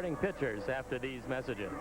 starting pitchers after these messages.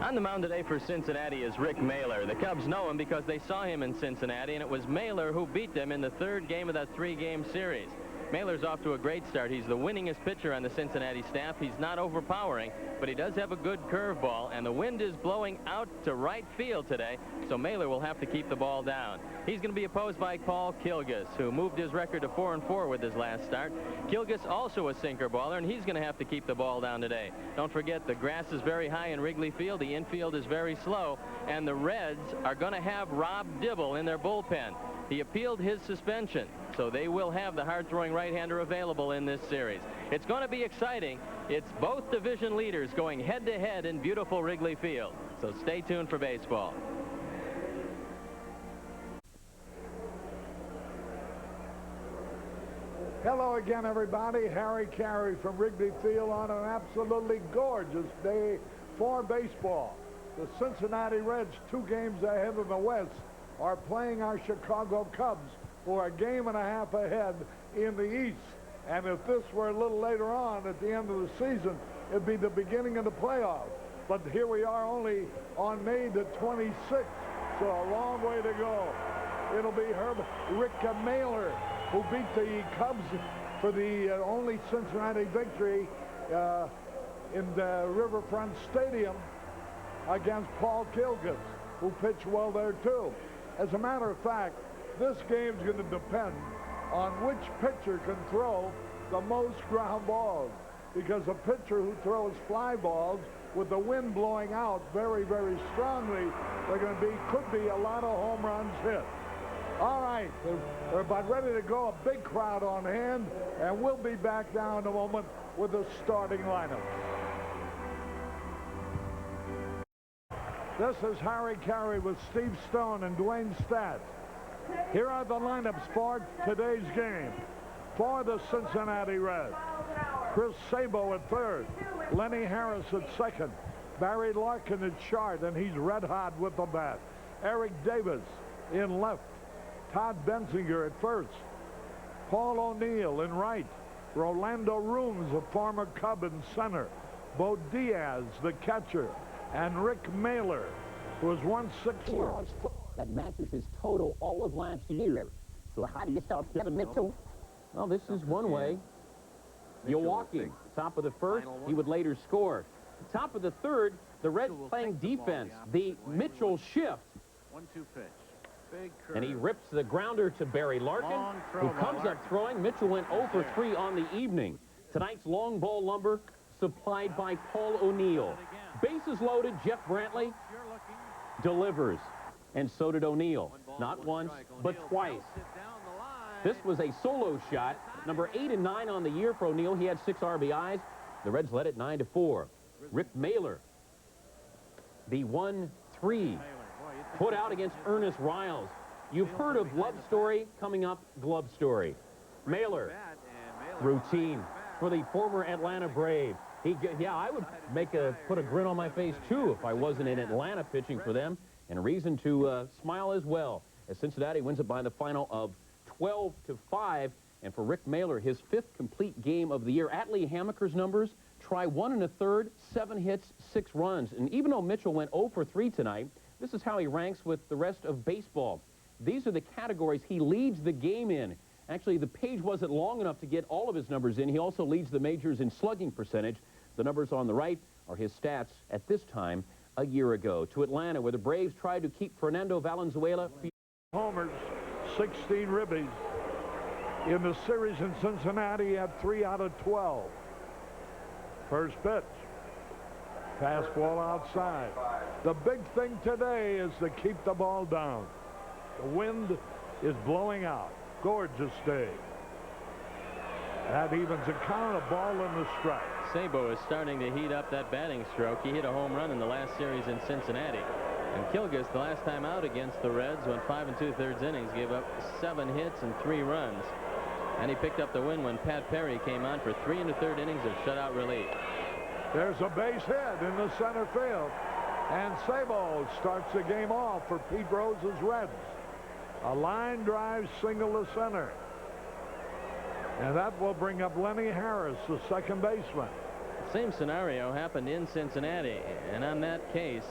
On the mound today for Cincinnati is Rick Mahler. The Cubs know him because they saw him in Cincinnati, and it was Mahler who beat them in the third game of that three-game series. Mahler's off to a great start. He's the winningest pitcher on the Cincinnati staff. He's not overpowering, but he does have a good curveball, and the wind is blowing out to right field today, so Mahler will have to keep the ball down. He's going to be opposed by Paul Kilgus, who moved his record to 4-4 with his last start. Kilgus also a sinker baller, and he's going to have to keep the ball down today. Don't forget, the grass is very high in Wrigley Field. The infield is very slow, and the Reds are going to have Rob Dibble in their bullpen. He appealed his suspension, so they will have the hard-throwing right-hander available in this series. It's going to be exciting. It's both division leaders going head-to-head in beautiful Wrigley Field. So stay tuned for baseball. Hello again, everybody. Harry Caray from Wrigley Field on an absolutely gorgeous day for baseball. The Cincinnati Reds, 2 games ahead of the West, are playing our Chicago Cubs, who are a game and a half ahead in the East. And if this were a little later on at the end of the season, it'd be the beginning of the playoffs. But here we are only on May the 26th, so a long way to go. It'll be Rick Mahler who beat the Cubs for the only Cincinnati victory in the Riverfront Stadium against Paul Kilgus, who pitched well there too. As a matter of fact, this game's going to depend on which pitcher can throw the most ground balls, because a pitcher who throws fly balls with the wind blowing out very, very strongly, could be a lot of home runs hit. All right, they're about ready to go. A big crowd on hand, and we'll be back now in a moment with the starting lineup. This is Harry Caray with Steve Stone and Dwayne Staats. Here are the lineups for today's game. For the Cincinnati Reds, Chris Sabo at third, Lenny Harris at second, Barry Larkin at short, and he's red hot with the bat. Eric Davis in left, Todd Benzinger at first, Paul O'Neill in right, Rolando Rooms, a former Cub, in center, Bo Diaz, the catcher, and Rick Mahler, who has won 6 years. That matches his total all of last year. So how do you start Kevin Mitchell? Well, this is one way. Milwaukee, top of the first, he would later score. Top of the third, the Reds playing defense. The Mitchell shift. 1-2 pitch. Big curve. And he rips the grounder to Barry Larkin, who comes up throwing. Mitchell went 0 for 3 on the evening. Tonight's long ball lumber supplied by Paul O'Neill. Bases loaded, Jeff Brantley delivers. And so did O'Neill. Not once, but twice. This was a solo shot. Number 8 and 9 on the year for O'Neill. He had 6 RBIs. The Reds led it 9-4. Rick Mahler, the 1-3, put out against Ernest Riles. You've heard of Love Story. Coming up, Glove Story. Mahler, routine for the former Atlanta Brave. Yeah, I would put a grin on my face too if I wasn't in Atlanta pitching for them, and a reason to smile as well, as Cincinnati wins it by the final of 12-5. And for Rick Mahler, his 5th complete game of the year. Atlee Hammaker's numbers: try 1 1/3, 7 hits, 6 runs. And even though Mitchell went 0 for 3 tonight, this is how he ranks with the rest of baseball. These are the categories he leads the game in. Actually, the page wasn't long enough to get all of his numbers in. He also leads the majors in slugging percentage. The numbers on the right are his stats at this time a year ago. To Atlanta, where the Braves tried to keep Fernando Valenzuela. Homers, 16 ribbies. In the series in Cincinnati, he had 3 out of 12. First pitch. Fastball outside. The big thing today is to keep the ball down. The wind is blowing out. Gorgeous day. That evens a count, a ball in the strike. Sabo is starting to heat up that batting stroke. He hit a home run in the last series in Cincinnati. And Kilgus, the last time out against the Reds, went 5 2/3 innings, gave up 7 hits and 3 runs. And he picked up the win when Pat Perry came on for 3 1/3 innings of shutout relief. There's a base hit in the center field. And Sabo starts the game off for Pete Rose's Reds. A line drive single to center. And that will bring up Lenny Harris, the second baseman. Same scenario happened in Cincinnati, and on that case,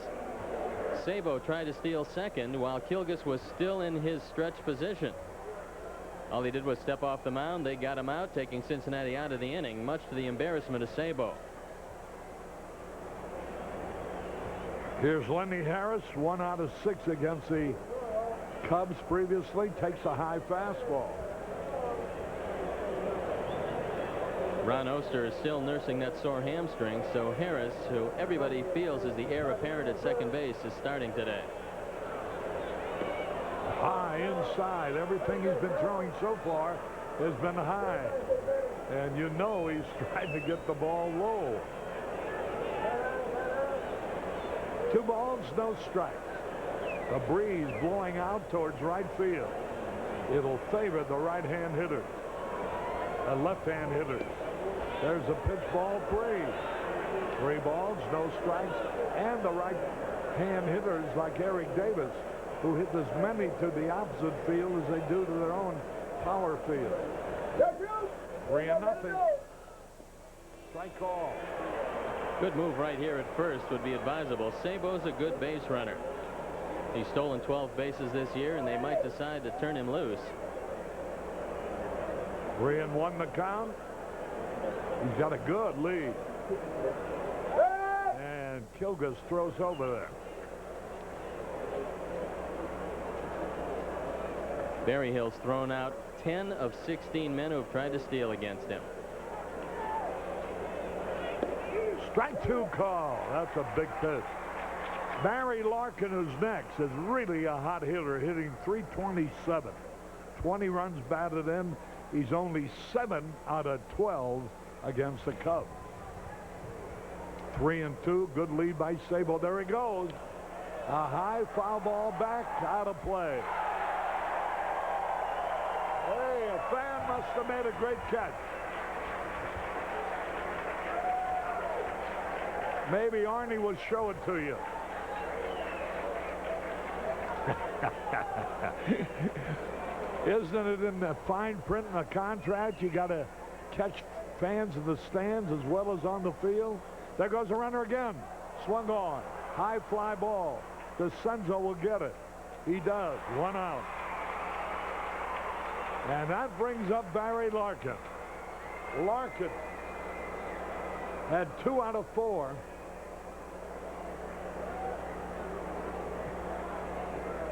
Sabo tried to steal second while Kilgus was still in his stretch position. All he did was step off the mound. They got him out, taking Cincinnati out of the inning, much to the embarrassment of Sabo. Here's Lenny Harris, 1 out of 6 against the Cubs previously, takes a high fastball. Ron Oster is still nursing that sore hamstring, so Harris, who everybody feels is the heir apparent at second base, is starting today. High inside. Everything he's been throwing so far has been high. And you know he's trying to get the ball low. 2 balls, no strikes. The breeze blowing out towards right field. It'll favor the right-hand hitters. The left-hand hitters. There's a pitch ball 3. 3 balls, no strikes. And the right-hand hitters like Eric Davis, who hit as many to the opposite field as they do to their own power field. 3-0. Strike call. Good move right here at first would be advisable. Sabo's a good base runner. He's stolen 12 bases this year, and they might decide to turn him loose. 3-1 the count. He's got a good lead. And Kilgus throws over there. Berryhill's thrown out 10 of 16 men who have tried to steal against him. Strike 2 call. That's a big pitch. Barry Larkin, who's next, is really a hot hitter, hitting .327. 20 runs batted in. He's only 7 out of 12 against the Cubs. 3-2. Good lead by Sabo. There he goes. A high foul ball back, out of play. Hey, a fan must have made a great catch. Maybe Arnie will show it to you. Isn't it in the fine print in the contract? You got to catch fans in the stands as well as on the field. There goes the runner again. Swung on. High fly ball. DeCenzo will get it. He does. 1 out. And that brings up Barry Larkin. Larkin had 2 out of 4.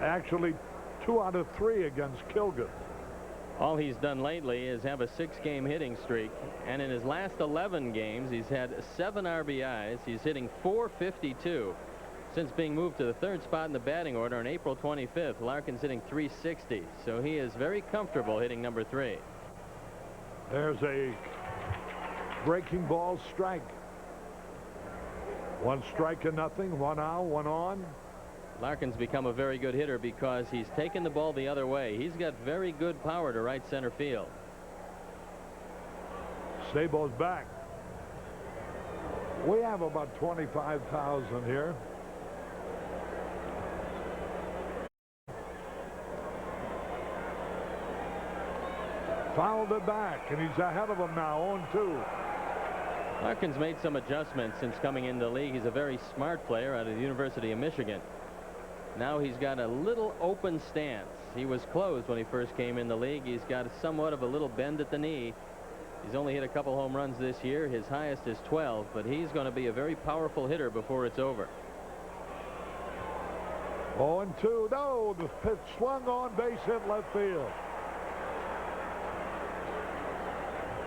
Actually, 2 out of 3 against Kilgus. All he's done lately is have a 6-game hitting streak, and in his last 11 games he's had 7 RBIs. He's hitting .452 since being moved to the 3rd spot in the batting order on April 25th. Larkin's hitting .360, so he is very comfortable hitting number 3. There's a breaking ball strike. 1 strike and nothing. 1 out, 1 on. Larkin's become a very good hitter because he's taken the ball the other way. He's got very good power to right center field. Sabo's back. We have about 25,000 here. Fouled it back, and he's ahead of him now, 0-2. Larkin's made some adjustments since coming into the league. He's a very smart player out of the University of Michigan. Now he's got a little open stance. He was closed when he first came in the league. He's got somewhat of a little bend at the knee. He's only hit a couple home runs this year. His highest is 12, but he's going to be a very powerful hitter before it's over. 0-2. No, the pitch swung on, base hit left field.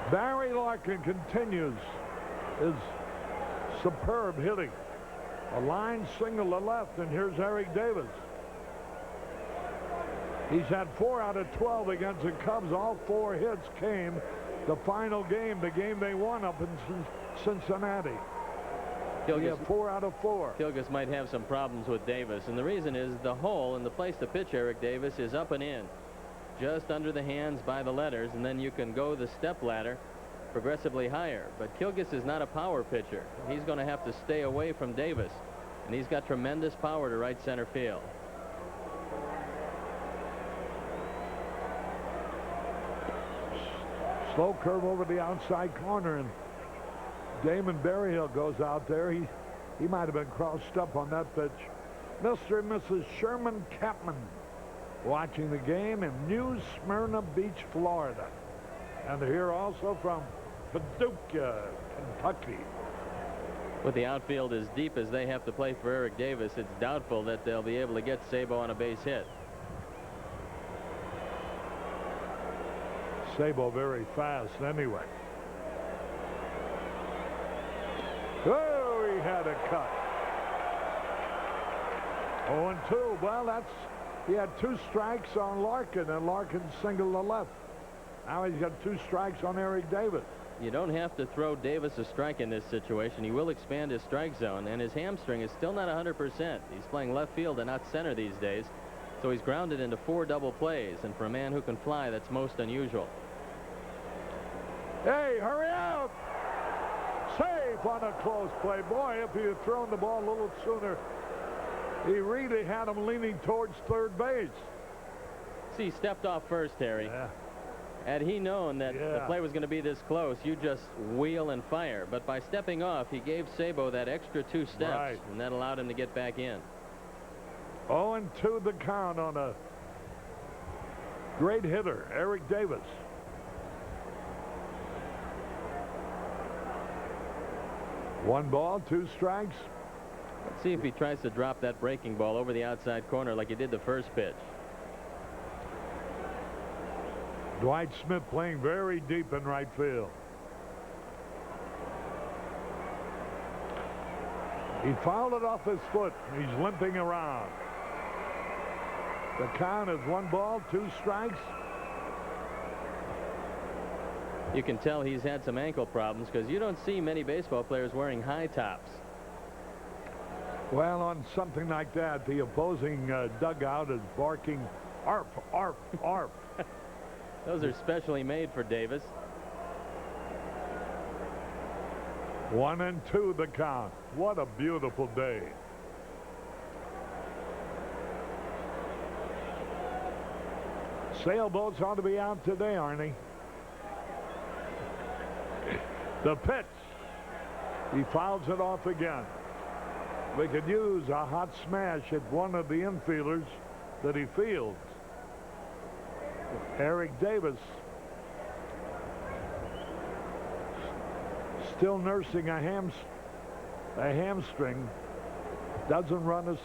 Barry Larkin continues his superb hitting. A line single to left, and here's Eric Davis. He's had 4 out of 12 against the Cubs. All 4 hits came the final game, the game they won up in Cincinnati. He had 4 out of 4. Kilgus might have some problems with Davis, and the reason is the hole and the place to pitch Eric Davis is up and in, just under the hands by the letters, and then you can go the step ladder progressively higher. But Kilgus is not a power pitcher. He's going to have to stay away from Davis, and he's got tremendous power to right center field. Slow curve over the outside corner, and Damon Berryhill goes out there. He might have been crossed up on that pitch. Mr. and Mrs. Sherman Capman watching the game in New Smyrna Beach, Florida. And here also from Paducah, Kentucky. With the outfield as deep as they have to play for Eric Davis, it's doubtful that they'll be able to get Sabo on a base hit. Sabo very fast anyway. Oh, he had a cut. 0-2. Well, he had 2 strikes on Larkin, and Larkin singled to left. Now he's got 2 strikes on Eric Davis. You don't have to throw Davis a strike in this situation. He will expand his strike zone, and his hamstring is still not 100%. He's playing left field and not center these days, so he's grounded into 4 double plays, and for a man who can fly, that's most unusual. Hey, hurry up! Safe on a close play. Boy, if he had thrown the ball a little sooner, he really had him leaning towards third base. See, he stepped off first, Harry. Yeah. Had he known that the play was going to be this close, you just wheel and fire. But by stepping off, he gave Sabo that extra 2 steps, and that allowed him to get back in. 0-2 the count on a great hitter, Eric Davis. One ball, 2 strikes. Let's see if he tries to drop that breaking ball over the outside corner like he did the first pitch. Dwight Smith playing very deep in right field. He fouled it off his foot. He's limping around. The count is 1 ball, 2 strikes. You can tell he's had some ankle problems because you don't see many baseball players wearing high tops. Well, on something like that, the opposing dugout is barking, "Arf, arf, arf." Those are specially made for Davis. 1-2 the count. What a beautiful day. Sailboats ought to be out today, Arnie. The pitch. He fouls it off again. We could use a hot smash at one of the infielders that he fields. Eric Davis still nursing a hamstring. Doesn't run as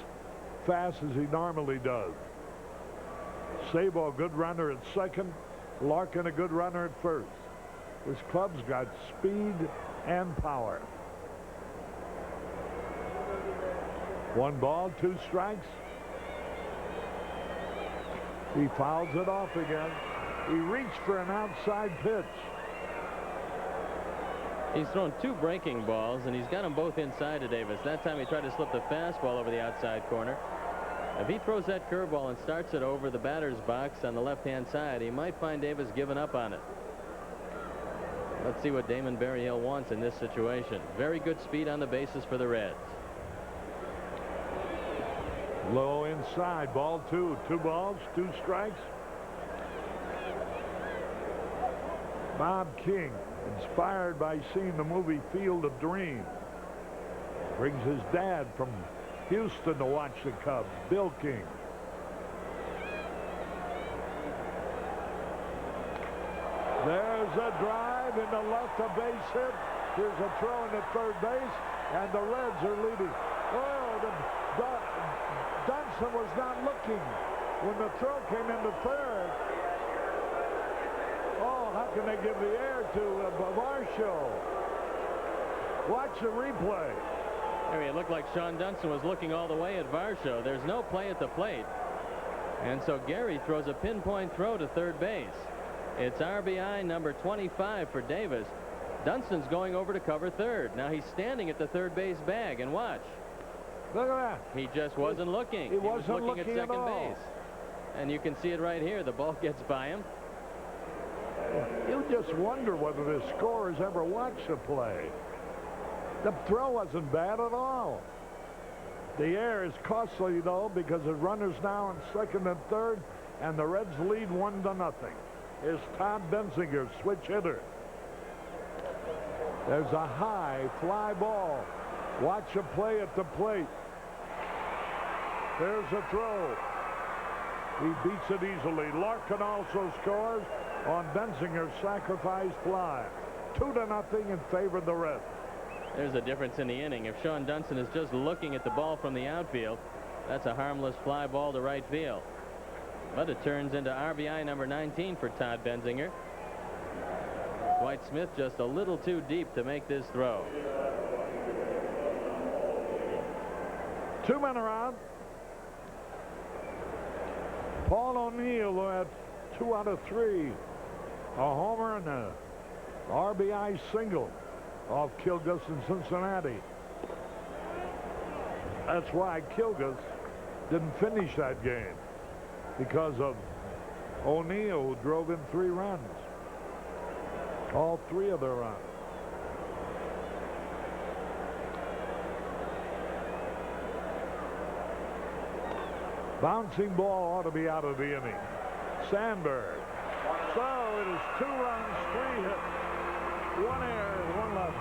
fast as he normally does. Sabo, a good runner at second. Larkin, a good runner at first. This club's got speed and power. 1 ball, 2 strikes. He fouls it off again. He reached for an outside pitch. He's thrown 2 breaking balls, and he's got them both inside to Davis. That time he tried to slip the fastball over the outside corner. If he throws that curveball and starts it over the batter's box on the left-hand side, he might find Davis giving up on it. Let's see what Damon Berryhill wants in this situation. Very good speed on the bases for the Reds. Low inside, ball 2. 2 balls, 2 strikes. Bob King, inspired by seeing the movie Field of Dreams, brings his dad from Houston to watch the Cubs, Bill King. There's a drive in the left, a base hit. Here's a throw in at third base, and the Reds are leading. Oh, Dunson was not looking when the throw came into third. Oh, how can they give the air to Varsho? Watch the replay. Harry, it looked like Sean Dunson was looking all the way at Varsho. There's no play at the plate. And so Gary throws a pinpoint throw to third base. It's RBI number 25 for Davis. Dunston's going over to cover third. Now he's standing at the third base bag, and watch. Look at that. He just wasn't looking. He wasn't was looking at second base. And you can see it right here. The ball gets by him. You just wonder whether the scorers ever watched the play. The throw wasn't bad at all. The air is costly, though, because the runners now in second and third, and the Reds lead 1-0. is Todd Benzinger, switch hitter. There's a high fly ball. Watch him play at the plate. There's a throw. He beats it easily. Larkin also scores on Benzinger's sacrifice fly. 2-0 in favor of the Reds. There's a difference in the inning. If Sean Dunston is just looking at the ball from the outfield, that's a harmless fly ball to right field. But it turns into RBI number 19 for Todd Benzinger. Dwight Smith just a little too deep to make this throw. 2 men are out. Paul O'Neill had 2 out of 3. A homer and a RBI single off Kilgus in Cincinnati. That's why Kilgus didn't finish that game, because of O'Neill, who drove in 3 runs. All 3 of their runs. Bouncing ball ought to be out of the inning. Sandberg. So it is 2 runs, 3 hits, 1 error, 1 left.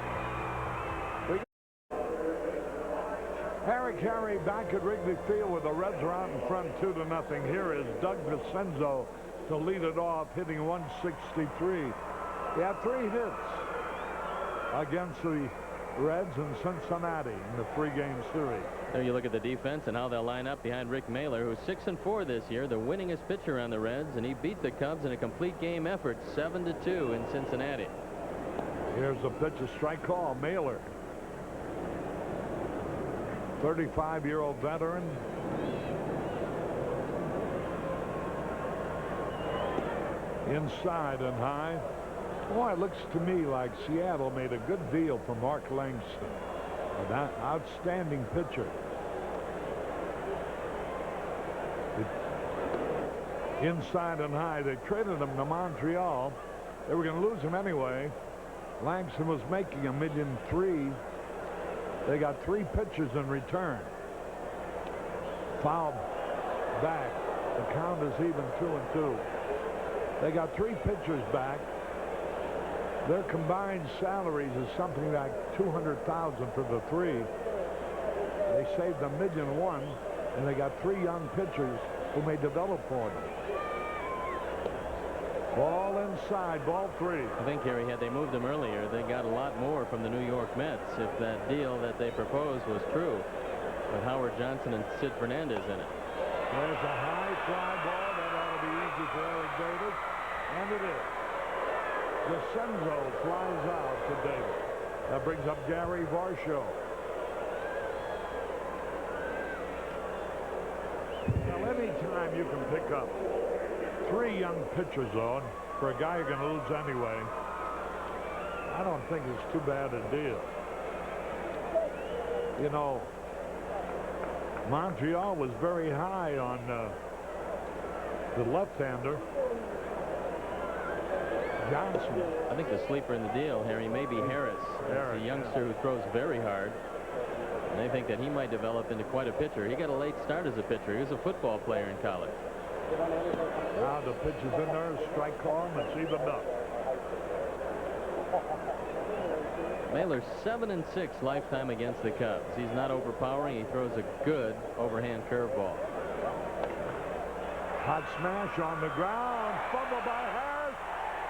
Harry Carey back at Wrigley Field with the Reds are out in front 2-0. Here is Doug Vincenzo to lead it off, hitting 163. He had 3 hits against the Reds in Cincinnati in the 3-game series. There you look at the defense and how they'll line up behind Rick Mailer, who's 6-4 this year, the winningest pitcher on the Reds, and he beat the Cubs in a complete game effort, 7-2 in Cincinnati. Here's a pitch, a strike call. Mailer, 35-year-old veteran. Inside and high. Boy, it looks to me like Seattle made a good deal for Mark Langston. An outstanding pitcher. Inside and high. They traded him to Montreal. They were going to lose him anyway. Langston was making $1.3 million. They got 3 pitches in return. Foul back. The count is even 2-2. They got 3 pitchers back. Their combined salaries is something like $200,000 for the 3. They saved $1.1 million, and they got 3 young pitchers who may develop for them. Ball inside, ball 3. I think, Harry, had they moved him earlier, they got a lot more from the New York Mets if that deal that they proposed was true, with Howard Johnson and Sid Fernandez in it. There's a high fly ball. That ought to be easy for Eric Davis, and it is. Vincenzo flies out to Davis. That brings up Gary Varsho. Now, any time you can pick up 3 young pitchers on for a guy you're going to lose anyway, I don't think it's too bad a deal. You know, Montreal was very high on the left-hander, Johnson. I think the sleeper in the deal, Harry, may be Harris. That's a youngster who throws very hard. And they think that he might develop into quite a pitcher. He got a late start as a pitcher. He was a football player in college. Now the pitch is in there, strike call, and it's evened up. Mailer's 7-6 lifetime against the Cubs. He's not overpowering. He throws a good overhand curveball. Hot smash on the ground. Fumble by Harris.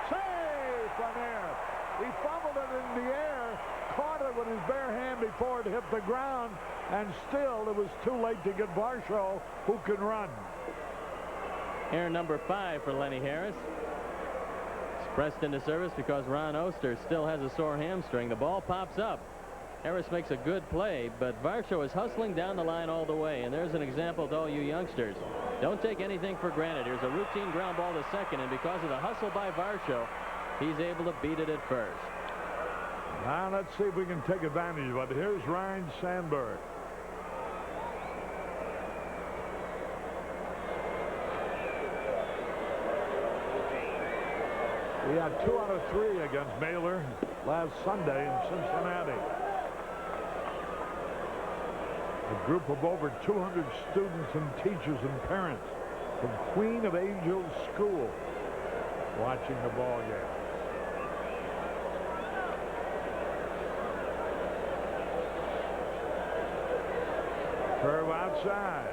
Save from there. He fumbled it in the air, caught it with his bare hand before it hit the ground, and still it was too late to get Varsho, who can run. Error number 5 for Lenny Harris. It's pressed into service because Ron Oster still has a sore hamstring. The ball pops up. Harris makes a good play, but Varsho is hustling down the line all the way, and there's an example to all you youngsters. Don't take anything for granted. Here's a routine ground ball to second, and because of the hustle by Varsho, he's able to beat it at first. Now let's see if we can take advantage of it. Here's Ryne Sandberg. He had 2 out of 3 against Mailer last Sunday in Cincinnati. A group of over 200 students and teachers and parents from Queen of Angels School watching the ball game. Curve outside.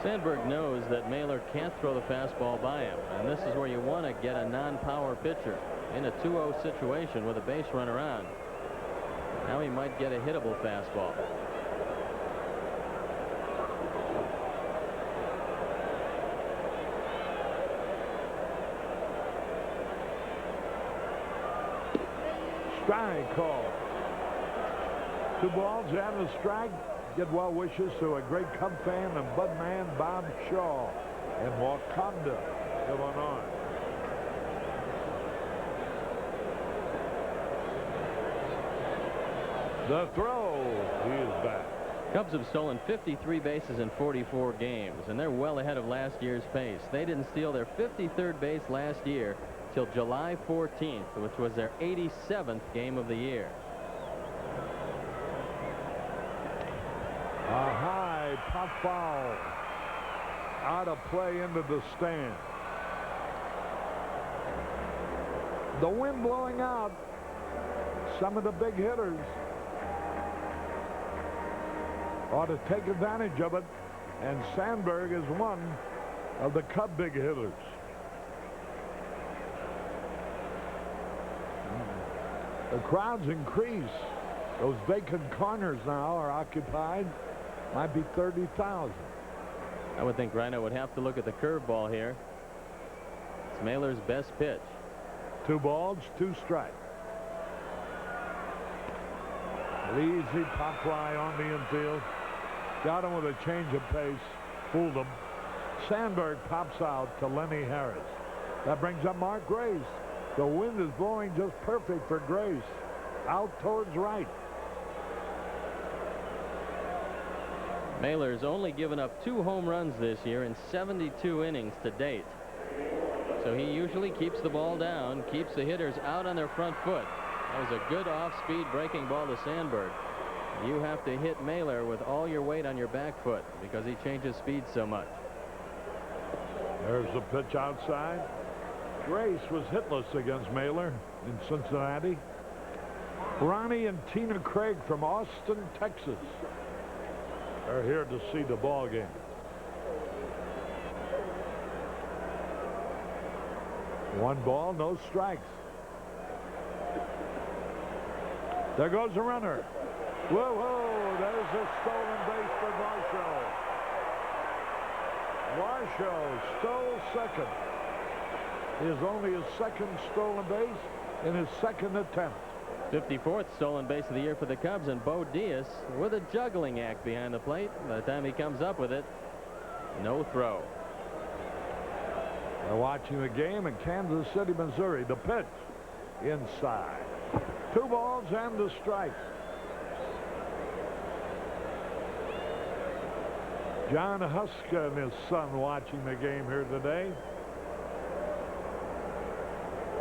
Sandberg knows that Mailer can't throw the fastball by him, and this is where you want to get a non-power pitcher in a 2-0 situation with a base runner on. Now he might get a hittable fastball. Strike call. 2 balls and a strike. Get well wishes to a great Cub fan and Bud man Bob Shaw in Wakanda, Illinois. The throw. He is back. Cubs have stolen 53 bases in 44 games, and they're well ahead of last year's pace. They didn't steal their 53rd base last year till July 14th, which was their 87th game of the year. A high pop foul out of play into the stand. The wind blowing out some of the big hitters ought to take advantage of it, and Sandberg is one of the Cub big hitters. The crowds increase. Those vacant corners now are occupied. Might be 30,000. I would think Rhino would have to look at the curveball here. It's Mailer's best pitch. 2 balls, 2 strikes. Easy pop fly on the infield. Got him with a change of pace. Fooled him. Sandberg pops out to Lenny Harris. That brings up Mark Grace. The wind is blowing just perfect for Grace. Out towards right. Mailer's only given up 2 home runs this year in 72 innings to date. So he usually keeps the ball down, keeps the hitters out on their front foot. That was a good off-speed breaking ball to Sandberg. You have to hit Mailer with all your weight on your back foot because he changes speed so much. There's the pitch outside. Grace was hitless against Mailer in Cincinnati. Ronnie and Tina Craig from Austin, Texas are here to see the ball game. One ball, no strikes. There goes the runner. Whoa, whoa, there's a stolen base for Varsho. Varsho stole second. Is only his second stolen base in his second attempt. 54th stolen base of the year for the Cubs, and Bo Diaz with a juggling act behind the plate. By the time he comes up with it, no throw. They're watching the game in Kansas City, Missouri. The pitch inside. 2 balls and a strike. John Huska and his son watching the game here today.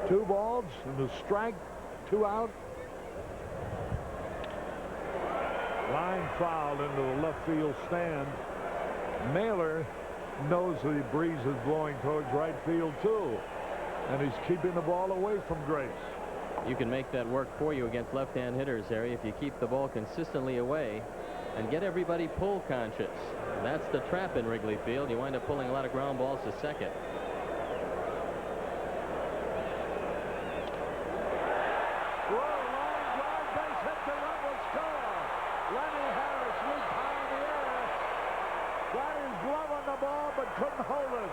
2 balls and a strike, 2 out. Line foul into the left field stand. Mailer knows the breeze is blowing towards right field too, and he's keeping the ball away from Grace. You can make that work for you against left-hand hitters, Harry, if you keep the ball consistently away and get everybody pull conscious. And that's the trap in Wrigley Field. You wind up pulling a lot of ground balls to second. Couldn't hold it.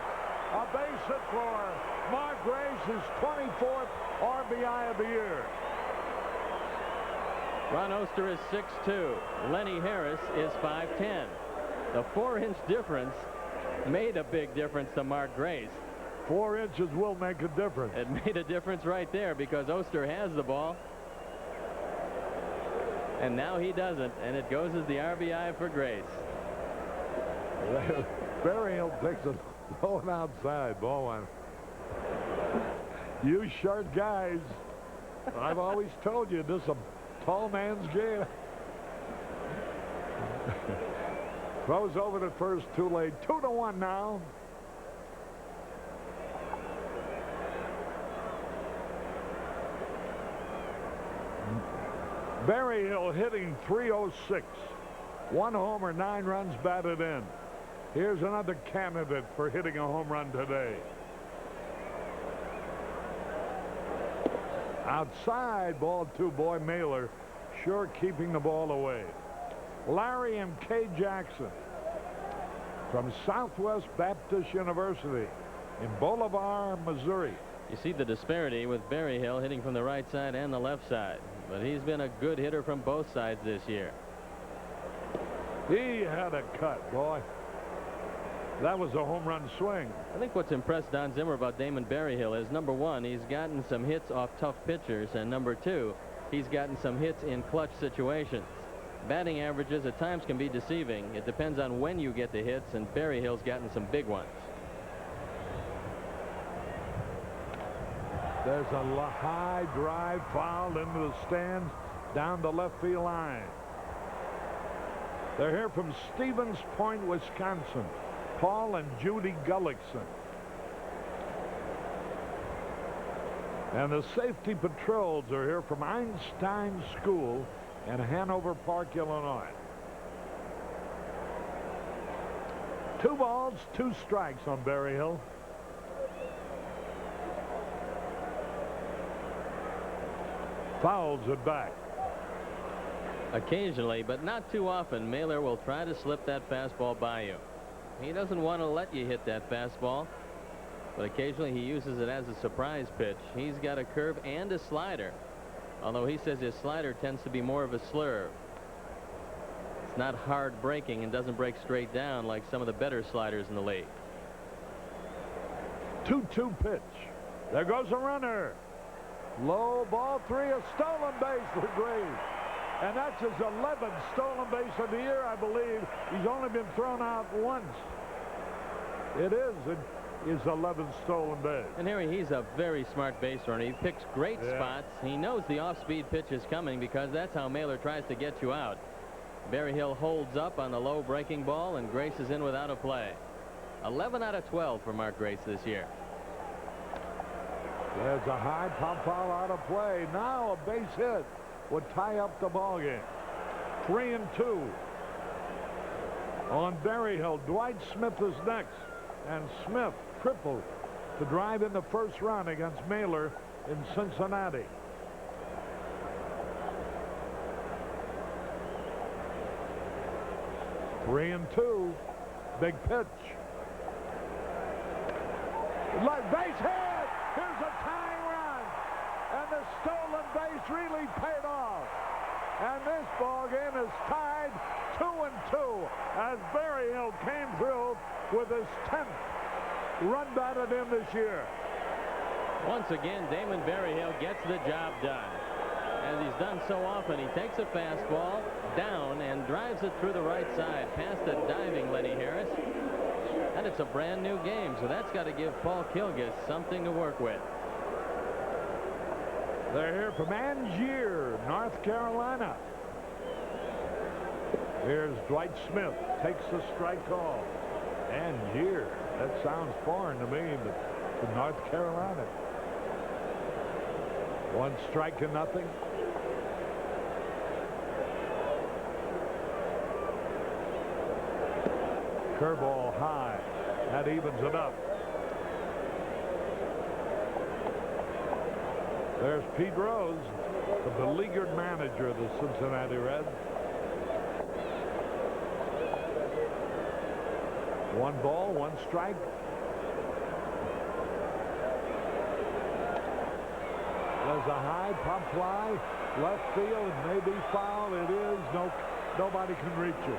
A base hit for Mark Grace, his 24th RBI of the year. Ron Oster is 6'2". Lenny Harris is 5'10". The 4-inch difference made a big difference to Mark Grace. 4 inches will make a difference. It made a difference right there because Oster has the ball. And now he doesn't, and it goes as the RBI for Grace. Berryhill takes it going outside. Ball one. You short guys, I've always told you this is a tall man's game. Throws over to first, too late. 2-1 now. Berryhill hitting .306. 1 homer, 9 runs batted in. Here's another candidate for hitting a home run today. Outside, ball 2. Boy, Mailer sure keeping the ball away. Larry M. K. Jackson from Southwest Baptist University in Bolivar, Missouri. You see the disparity with Berryhill hitting from the right side and the left side. But he's been a good hitter from both sides this year. He had a cut, boy. That was a home run swing. I think what's impressed Don Zimmer about Damon Berryhill is, number one, he's gotten some hits off tough pitchers, and number two, he's gotten some hits in clutch situations. Batting averages at times can be deceiving. It depends on when you get the hits, and Berryhill's gotten some big ones. There's a high drive foul into the stands down the left field line. They're here from Stevens Point, Wisconsin. Paul and Judy Gullickson. And the safety patrols are here from Einstein School in Hanover Park, Illinois. 2 balls, 2 strikes on Berryhill. Fouls it back. Occasionally, but not too often, Mailer will try to slip that fastball by you. He doesn't want to let you hit that fastball, but occasionally he uses it as a surprise pitch. He's got a curve and a slider, although he says his slider tends to be more of a slurve. It's not hard breaking and doesn't break straight down like some of the better sliders in the league. 2-2 pitch. There goes a runner. Low, ball 3, a stolen base for Graves. And that's his 11th stolen base of the year, I believe. He's only been thrown out once. It is his 11th stolen base. And Harry, he's a very smart base runner. He picks great spots. He knows the off-speed pitch is coming because that's how Mailer tries to get you out. Berryhill holds up on the low breaking ball, and Grace is in without a play. 11 out of 12 for Mark Grace this year. There's a high pop foul out of play. Now a base hit would tie up the ball game. 3-2 on Berryhill. Dwight Smith is next, and Smith tripled to drive in the first run against Mailer in Cincinnati. Three and two. Big pitch. Base hit. Here's a tying run, and the stolen base really paid off. And this ball game is tied 2-2 as Berryhill came through with his 10th run batted in this year. Once again, Damon Berryhill gets the job done. As he's done so often, he takes a fastball down and drives it through the right side past a diving Lenny Harris. And it's a brand new game, so that's got to give Paul Kilgus something to work with. They're here from Angier, North Carolina. Here's Dwight Smith, takes the strike call. Angier, that sounds foreign to me, but to North Carolina. 1-0. Curveball high. That evens it up. There's Pete Rose, the beleaguered manager of the Cincinnati Reds. 1 ball, 1 strike. There's a high pop fly, left field, it may be foul. It is. Nobody can reach it.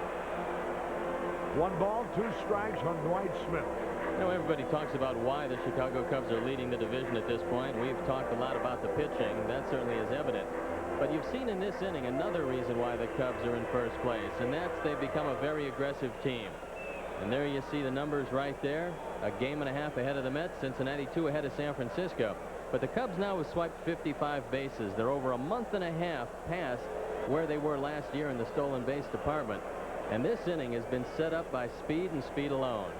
1 ball, 2 strikes on Dwight Smith. You know, everybody talks about why the Chicago Cubs are leading the division at this point. We've talked a lot about the pitching. That certainly is evident. But you've seen in this inning another reason why the Cubs are in first place, and that's they've become a very aggressive team. And there you see the numbers right there. A game and a half ahead of the Mets. Cincinnati 2 ahead of San Francisco. But the Cubs now have swiped 55 bases. They're over a month and a half past where they were last year in the stolen base department. And this inning has been set up by speed and speed alone.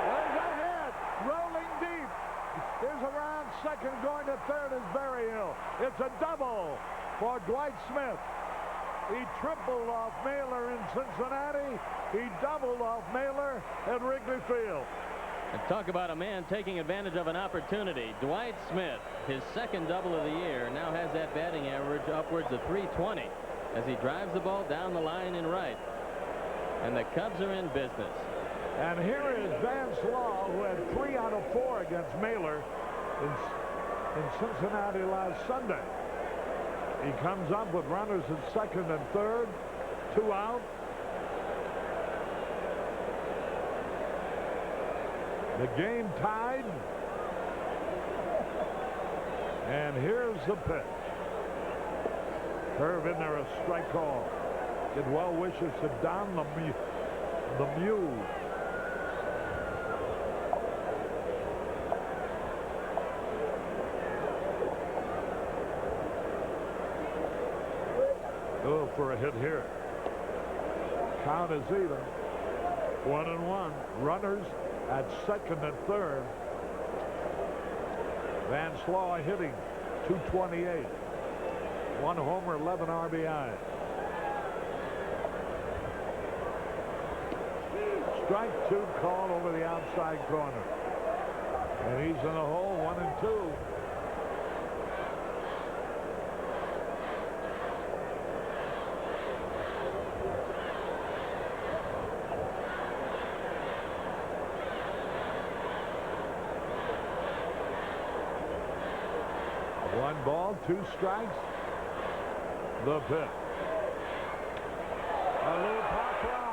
There's a hit. Rolling deep. Here's a round second, going to third is Berryhill. It's a double for Dwight Smith. He tripled off Mailer in Cincinnati. He doubled off Mailer at Wrigley Field. And talk about a man taking advantage of an opportunity. Dwight Smith, his second double of the year, now has that batting average upwards of 320 as he drives the ball down the line in right. And the Cubs are in business. And here is Vance Law, who had 3 out of 4 against Mailer in Cincinnati last Sunday. He comes up with runners at second and third, 2 out. The game tied. And here's the pitch. Curve in there, a strike call. Get well wishes to Don the Mule. Oh, for a hit here. Count is even. 1-1. Runners at second and third. Vance Law hitting .228. 1 homer, 11 RBI. Strike 2 called over the outside corner. And he's in the hole, 1-2. One ball, 2 strikes. The pitch. A little pop fly.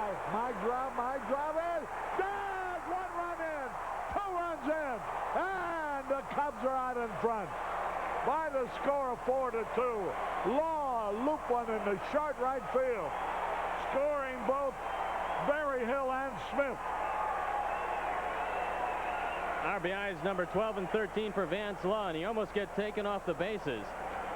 My drive in. Does 1 run in. 2 runs in. And the Cubs are out in front by the score of 4-2. Law loop one in the short right field, scoring both Berryhill and Smith. RBIs number 12 and 13 for Vance Law, and he almost gets taken off the bases.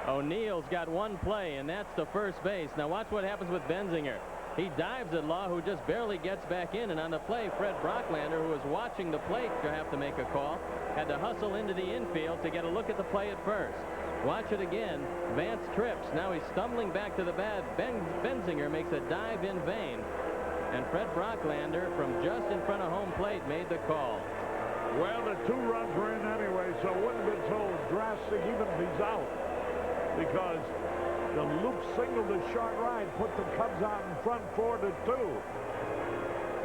O'Neill's got 1 play, and that's the first base. Now watch what happens with Benzinger. He dives at Law, who just barely gets back in, and on the play, Fred Brocklander, who was watching the plate to have to make a call, had to hustle into the infield to get a look at the play at first. Watch it again. Vance trips. Now he's stumbling back to the bat. Benzinger makes a dive in vain, and Fred Brocklander, from just in front of home plate, made the call. Well, the 2 runs were in anyway, so it wouldn't have been so drastic even if he's out, because the loop single to short right put the Cubs out in front 4-2.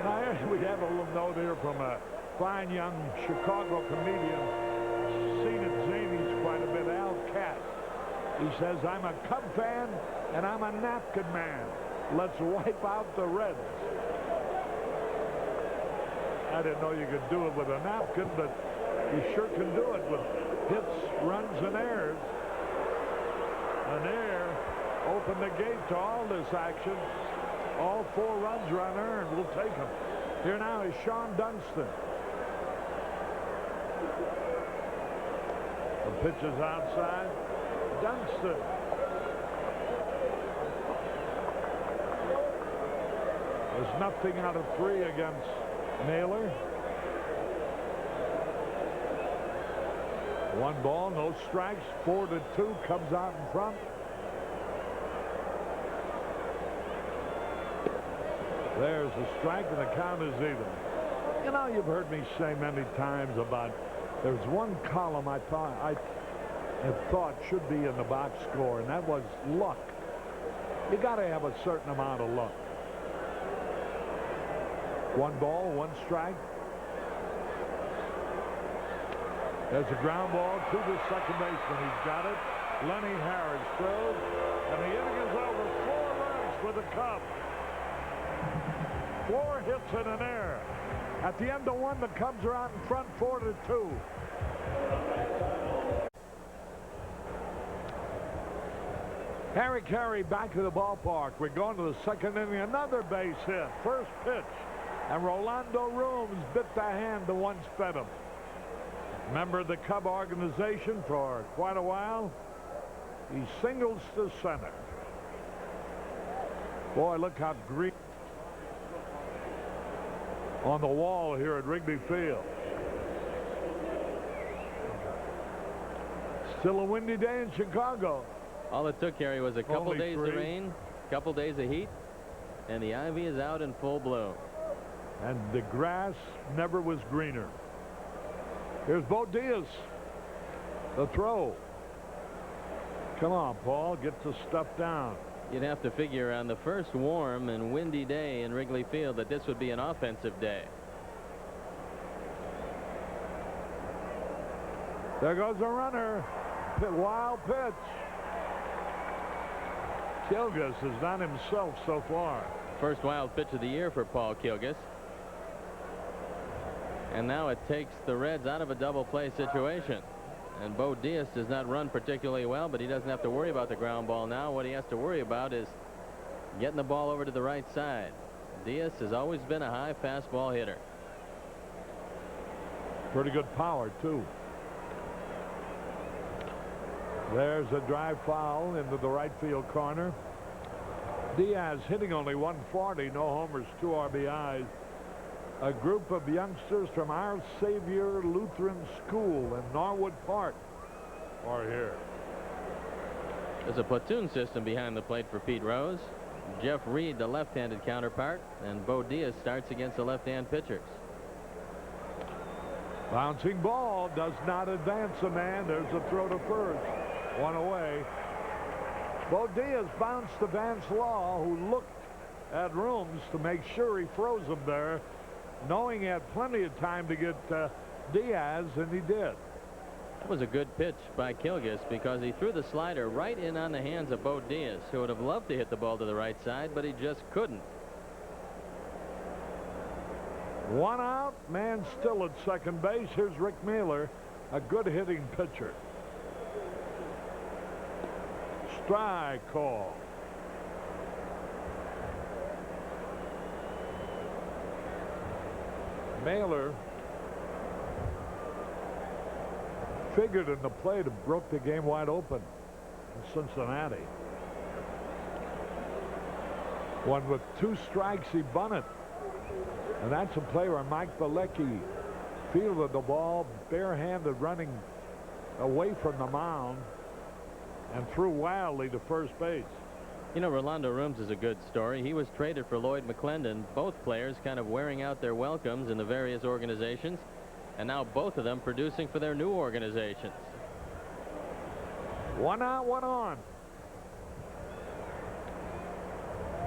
Now we have a little note here from a fine young Chicago comedian, seen at Zanies quite a bit, Al Katz. He says, "I'm a Cub fan and I'm a napkin man. Let's wipe out the Reds." I didn't know you could do it with a napkin, but you sure can do it with hits, runs, and errors. An error opened the gate to all this action. All 4 runs are unearned. We'll take them. Here now is Sean Dunston. The pitch is outside. Dunston. There's nothing out of 3 against Mailer. 1 ball, no strikes. 4-2. Cubs out in front. There's a strike, and the count is even. You know, you've heard me say many times about there's 1 column I have thought should be in the box score, and that was luck. You got to have a certain amount of luck. 1 ball, 1 strike. There's a ground ball to the second baseman. He's got it. Lenny Harris throws, and the inning is over. 4 runs for the Cubs. 4 hits and an error. At the end of 1, the Cubs are out in front 4-2. Harry Caray back to the ballpark. We're going to the second inning. Another base hit. First pitch. And Rolando Rooms bit the hand that once fed him. Member of the Cub organization for quite a while. He singles to center. Boy, look how green on the wall here at Wrigley Field. Still a windy day in Chicago. All it took, Harry, was a couple Only days of 3. rain, couple days of heat, and the ivy is out in full bloom. And the grass never was greener. Here's Bo Diaz. The throw. Come on, Paul. Get the stuff down. You'd have to figure on the first warm and windy day in Wrigley Field that this would be an offensive day. There goes a runner. Wild pitch. Kilgus is not himself so far. First wild pitch of the year for Paul Kilgus. And now it takes the Reds out of a double play situation. And Bo Diaz does not run particularly well, but he doesn't have to worry about the ground ball now. What he has to worry about is getting the ball over to the right side. Diaz has always been a high fastball hitter. Pretty good power, too. There's a drive foul into the right field corner. Diaz hitting only 140, no homers, 2 RBIs. A group of youngsters from Our Savior Lutheran School in Norwood Park are here. There's a platoon system behind the plate for Pete Rose. Jeff Reed, the left-handed counterpart, and Bo Diaz starts against the left-hand pitchers. Bouncing ball does not advance a man. There's a throw to first. 1 away. Bo Diaz bounced to Vance Law, who looked at Rooms to make sure he froze him there, knowing he had plenty of time to get Diaz, and he did. That was a good pitch by Kilgus because he threw the slider right in on the hands of Bo Diaz, who would have loved to hit the ball to the right side, but he just couldn't. 1 out, man still at second base. Here's Rick Mailer, a good hitting pitcher. Strike call. Mailer figured in the play to broke the game wide open in Cincinnati. One with 2 strikes, he bunted. And that's a play where Mike Bilecki fielded the ball barehanded, running away from the mound, and threw wildly to first base. You know, Rolando Rooms is a good story. He was traded for Lloyd McClendon, both players kind of wearing out their welcomes in the various organizations, and now both of them producing for their new organizations. 1 out, 1 on.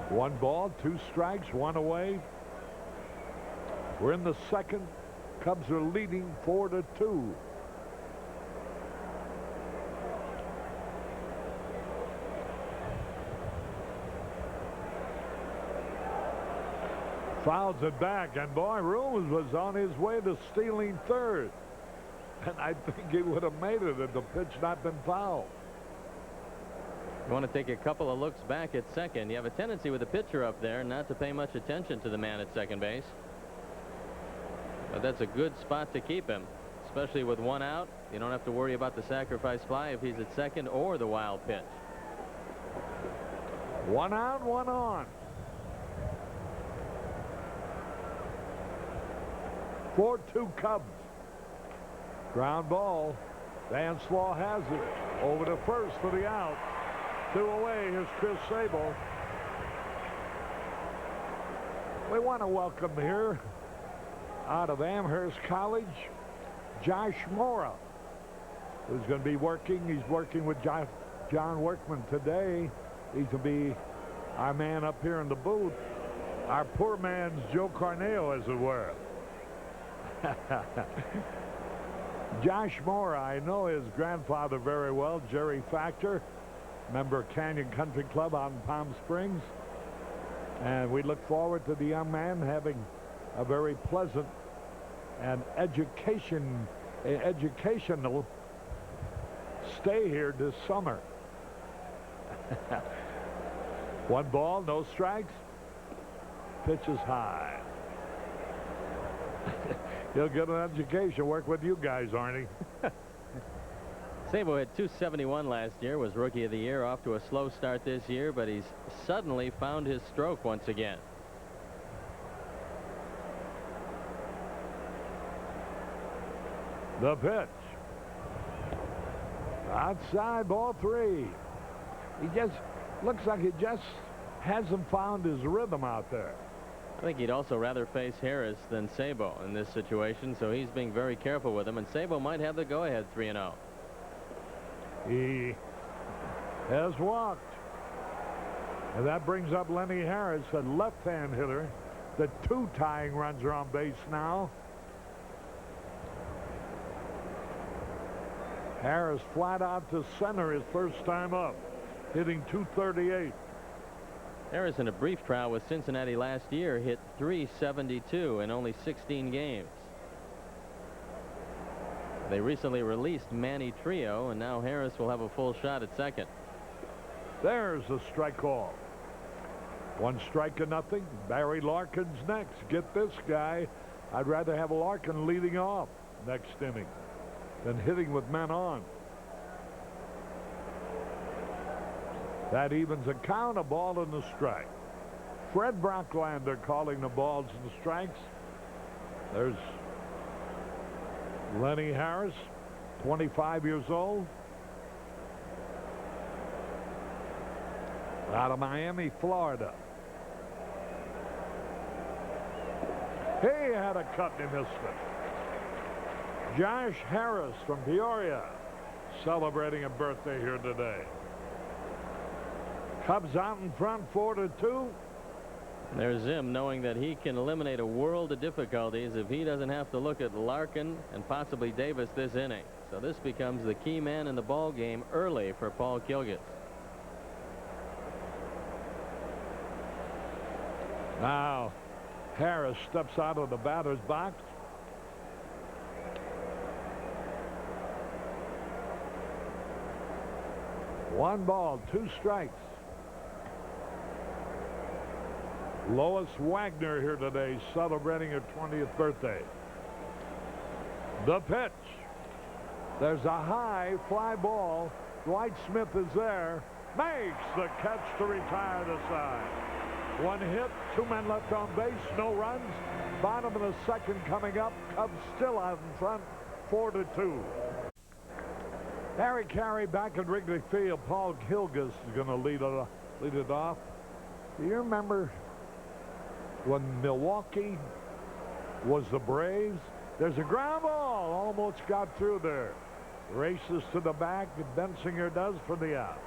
1 ball, 2 strikes, 1 away. We're in the second. Cubs are leading 4-2. Fouls it back, and boy, Rooms was on his way to stealing third. And I think he would have made it had the pitch not been fouled. You want to take a couple of looks back at second. You have a tendency with the pitcher up there not to pay much attention to the man at second base. But that's a good spot to keep him, especially with 1 out. You don't have to worry about the sacrifice fly if he's at second or the wild pitch. 1 out, 1 on. 4-2 Cubs. Ground ball. Vance Law has it. Over to first for the out. 2 away. Here's Chris Sable. We want to welcome here, out of Amherst College, Josh Mora, who's going to be working. He's working with John Workman today. He's going to be our man up here in the booth. Our poor man's Joe Corneo, as it were. Josh Mora, I know his grandfather very well, Jerry Factor, member of Canyon Country Club out in Palm Springs. And we look forward to the young man having a very pleasant and educational stay here this summer. 1 ball, no strikes. Pitch is high. He'll get an education, work with you guys, Arnie. Sabo had 271 last year, was Rookie of the Year, off to a slow start this year, but he's suddenly found his stroke once again. The pitch. Outside, ball 3. He just looks like he just hasn't found his rhythm out there. I think he'd also rather face Harris than Sabo in this situation, so he's being very careful with him, and Sabo might have the go-ahead 3-0. He has walked. And that brings up Lenny Harris, a left-hand hitter. The 2 tying runs are on base now. Harris flat out to center his first time up, hitting .238. Harris, in a brief trial with Cincinnati last year, hit .372 in only 16 games. They recently released Manny Trio, and now Harris will have a full shot at second. There's a strike call. 1 strike to nothing. Barry Larkin's next. Get this guy. I'd rather have Larkin leading off next inning than hitting with men on. That evens a count, a ball and a strike. Fred Brocklander calling the balls and strikes. There's Lenny Harris, 25 years old. Out of Miami, Florida. He had a cut and he missed it. Josh Harris from Peoria celebrating a birthday here today. Cubs out in front 4-2. There's Zim knowing that he can eliminate a world of difficulties if he doesn't have to look at Larkin and possibly Davis this inning. So this becomes the key man in the ball game early for Paul Kilgus. Now Harris steps out of the batter's box. One ball, 2 strikes. Lois Wagner here today celebrating her 20th birthday. The pitch. There's a high fly ball. Dwight Smith is there. Makes the catch to retire the side. 1 hit, 2 men left on base, no runs. Bottom of the second coming up. Cubs still out in front, 4-2. Harry Caray back at Wrigley Field. Paul Kilgus is going to lead it off. Do you remember when Milwaukee was the Braves? There's a ground ball. Almost got through there. Races to the back. Bensinger does for the out.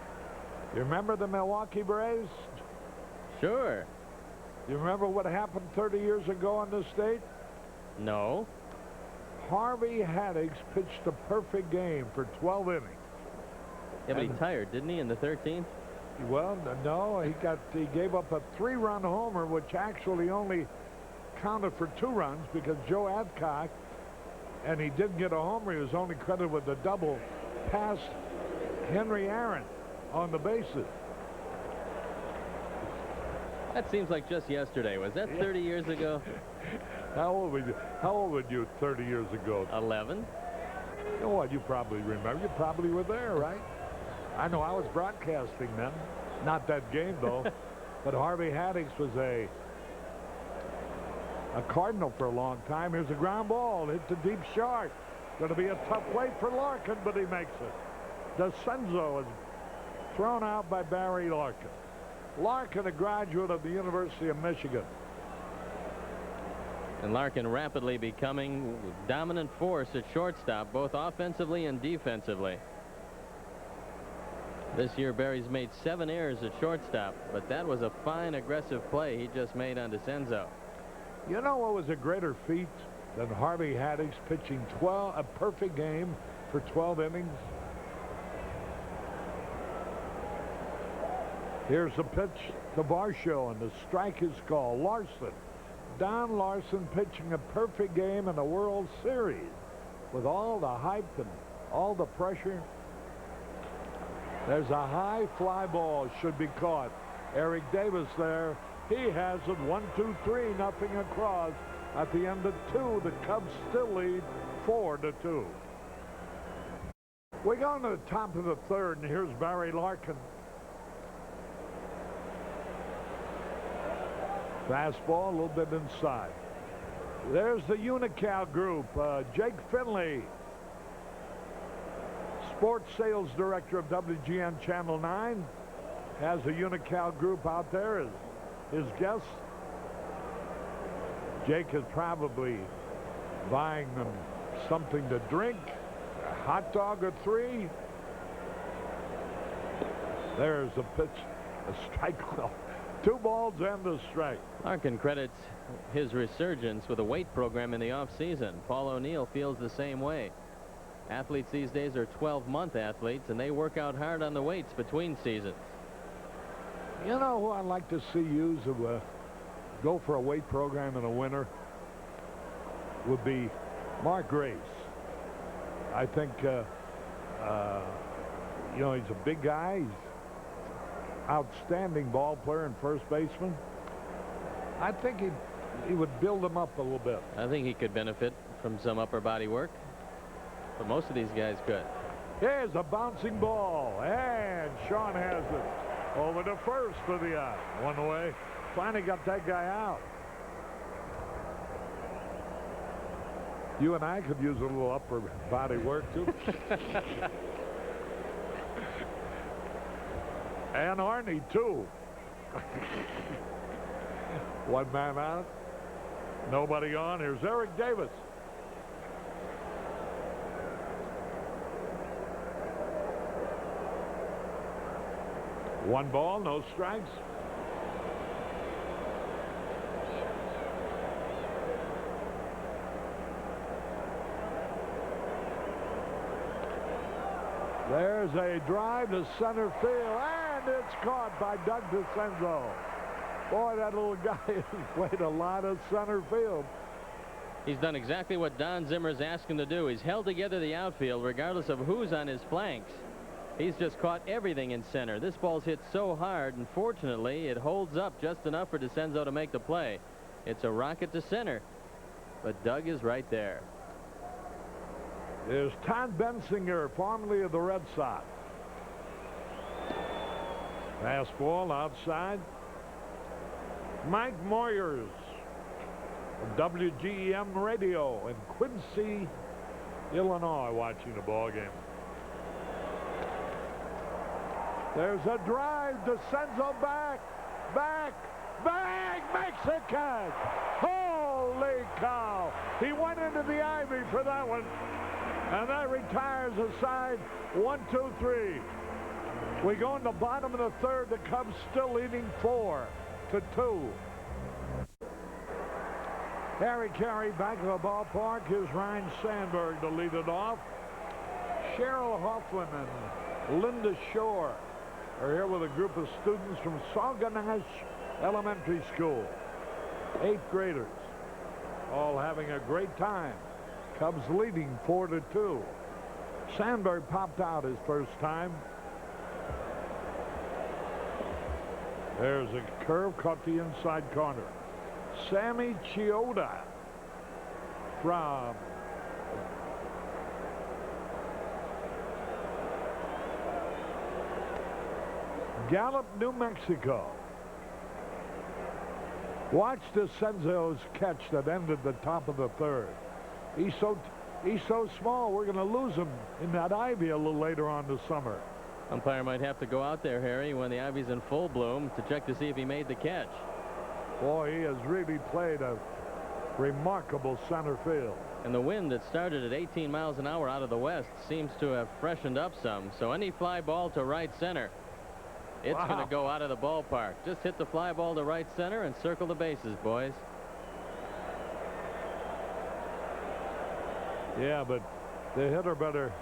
You remember the Milwaukee Braves? Sure. You remember what happened 30 years ago in this state? No. Harvey Haddix pitched a perfect game for 12 innings. Yeah, but he tired, didn't he, in the 13th? Well, no, he gave up a 3-run homer, which actually only counted for 2 runs because Joe Adcock, and he didn't get a homer. He was only credited with a double past Henry Aaron on the bases. That seems like just yesterday. Was that 30 years ago? How old were you 30 years ago? 11. You know what? You probably remember. You probably were there, right? I know I was broadcasting then. Not that game, though. But Harvey Haddix was a Cardinal for a long time. Here's a ground ball. Hit to deep short. Going to be a tough wait for Larkin, but he makes it. DeCenzo is thrown out by Barry Larkin. Larkin, a graduate of the University of Michigan. And Larkin rapidly becoming dominant force at shortstop, both offensively and defensively. This year, Barry's made 7 errors at shortstop, but that was a fine, aggressive play he just made on DeCenzo. You know what was a greater feat than Harvey Haddix pitching a perfect game for 12 innings? Here's the pitch to Varsho, and the strike is called. Larson. Don Larson pitching a perfect game in the World Series with all the hype and all the pressure. There's a high fly ball, should be caught. Eric Davis there. He has it 1-2-3, nothing across. At the end of 2, the Cubs still lead 4-2. We go to the top of the 3rd, and here's Barry Larkin. Fastball, a little bit inside. There's the Unocal group. Jake Finley sports sales director of WGN Channel 9, has a Unocal group out there as his guests. Jake is probably buying them something to drink, a hot dog or 3. There's a pitch, a strike. 2 balls and a strike. Larkin credits his resurgence with a weight program in the offseason. Paul O'Neill feels the same way. Athletes these days are 12-month athletes, and they work out hard on the weights between seasons. You know who I'd like to see use go for a weight program in the winter would be Mark Grace. I think, you know, he's a big guy. He's outstanding ball player and first baseman. I think he would build him up a little bit. I think he could benefit from some upper body work, but most of these guys could. Here's a bouncing ball, and Sean has it over to first for the out. One away. Finally got that guy out. You and I could use a little upper body work too. And Arnie too. One man out. Nobody on. Here's Eric Davis. One ball, no strikes. There's a drive to center field, and it's caught by Doug DeCenzo. Boy, that little guy has played a lot of center field. He's done exactly what Don Zimmer's asked him to do. He's held together the outfield regardless of who's on his flanks. He's just caught everything in center. This ball's hit so hard, and fortunately, it holds up just enough for DeCenzo to make the play. It's a rocket to center, but Doug is right there. There's Todd Bensinger, formerly of the Red Sox. Fastball outside. Mike Moyers of WGEM Radio in Quincy, Illinois, watching the ball game. There's a drive. DeCenzo back, makes a catch. Holy cow! He went into the ivy for that one, and that retires the side. 1-2-3. We go in the bottom of the third. The Cubs still leading 4-2. Harry Carey back to the ballpark. Here's Ryne Sandberg to lead it off. Cheryl Hoffman and Linda Shore are here with a group of students from Sauganash Elementary School. 8th graders, all having a great time. Cubs leading 4-2. Sandberg popped out his first time. There's a curve, caught the inside corner. Sammy Chioda from Gallup, New Mexico. Watch DeCenzo's catch that ended the top of the third. He's so small, we're going to lose him in that ivy a little later on this summer. Umpire might have to go out there, Harry, when the ivy's in full bloom to check to see if he made the catch. Boy, he has really played a remarkable center field. And the wind that started at 18 miles an hour out of the west seems to have freshened up some. So any fly ball to right center, it's going to go out of the ballpark. Just hit the fly ball to right center and circle the bases, boys. Yeah, but the hitter better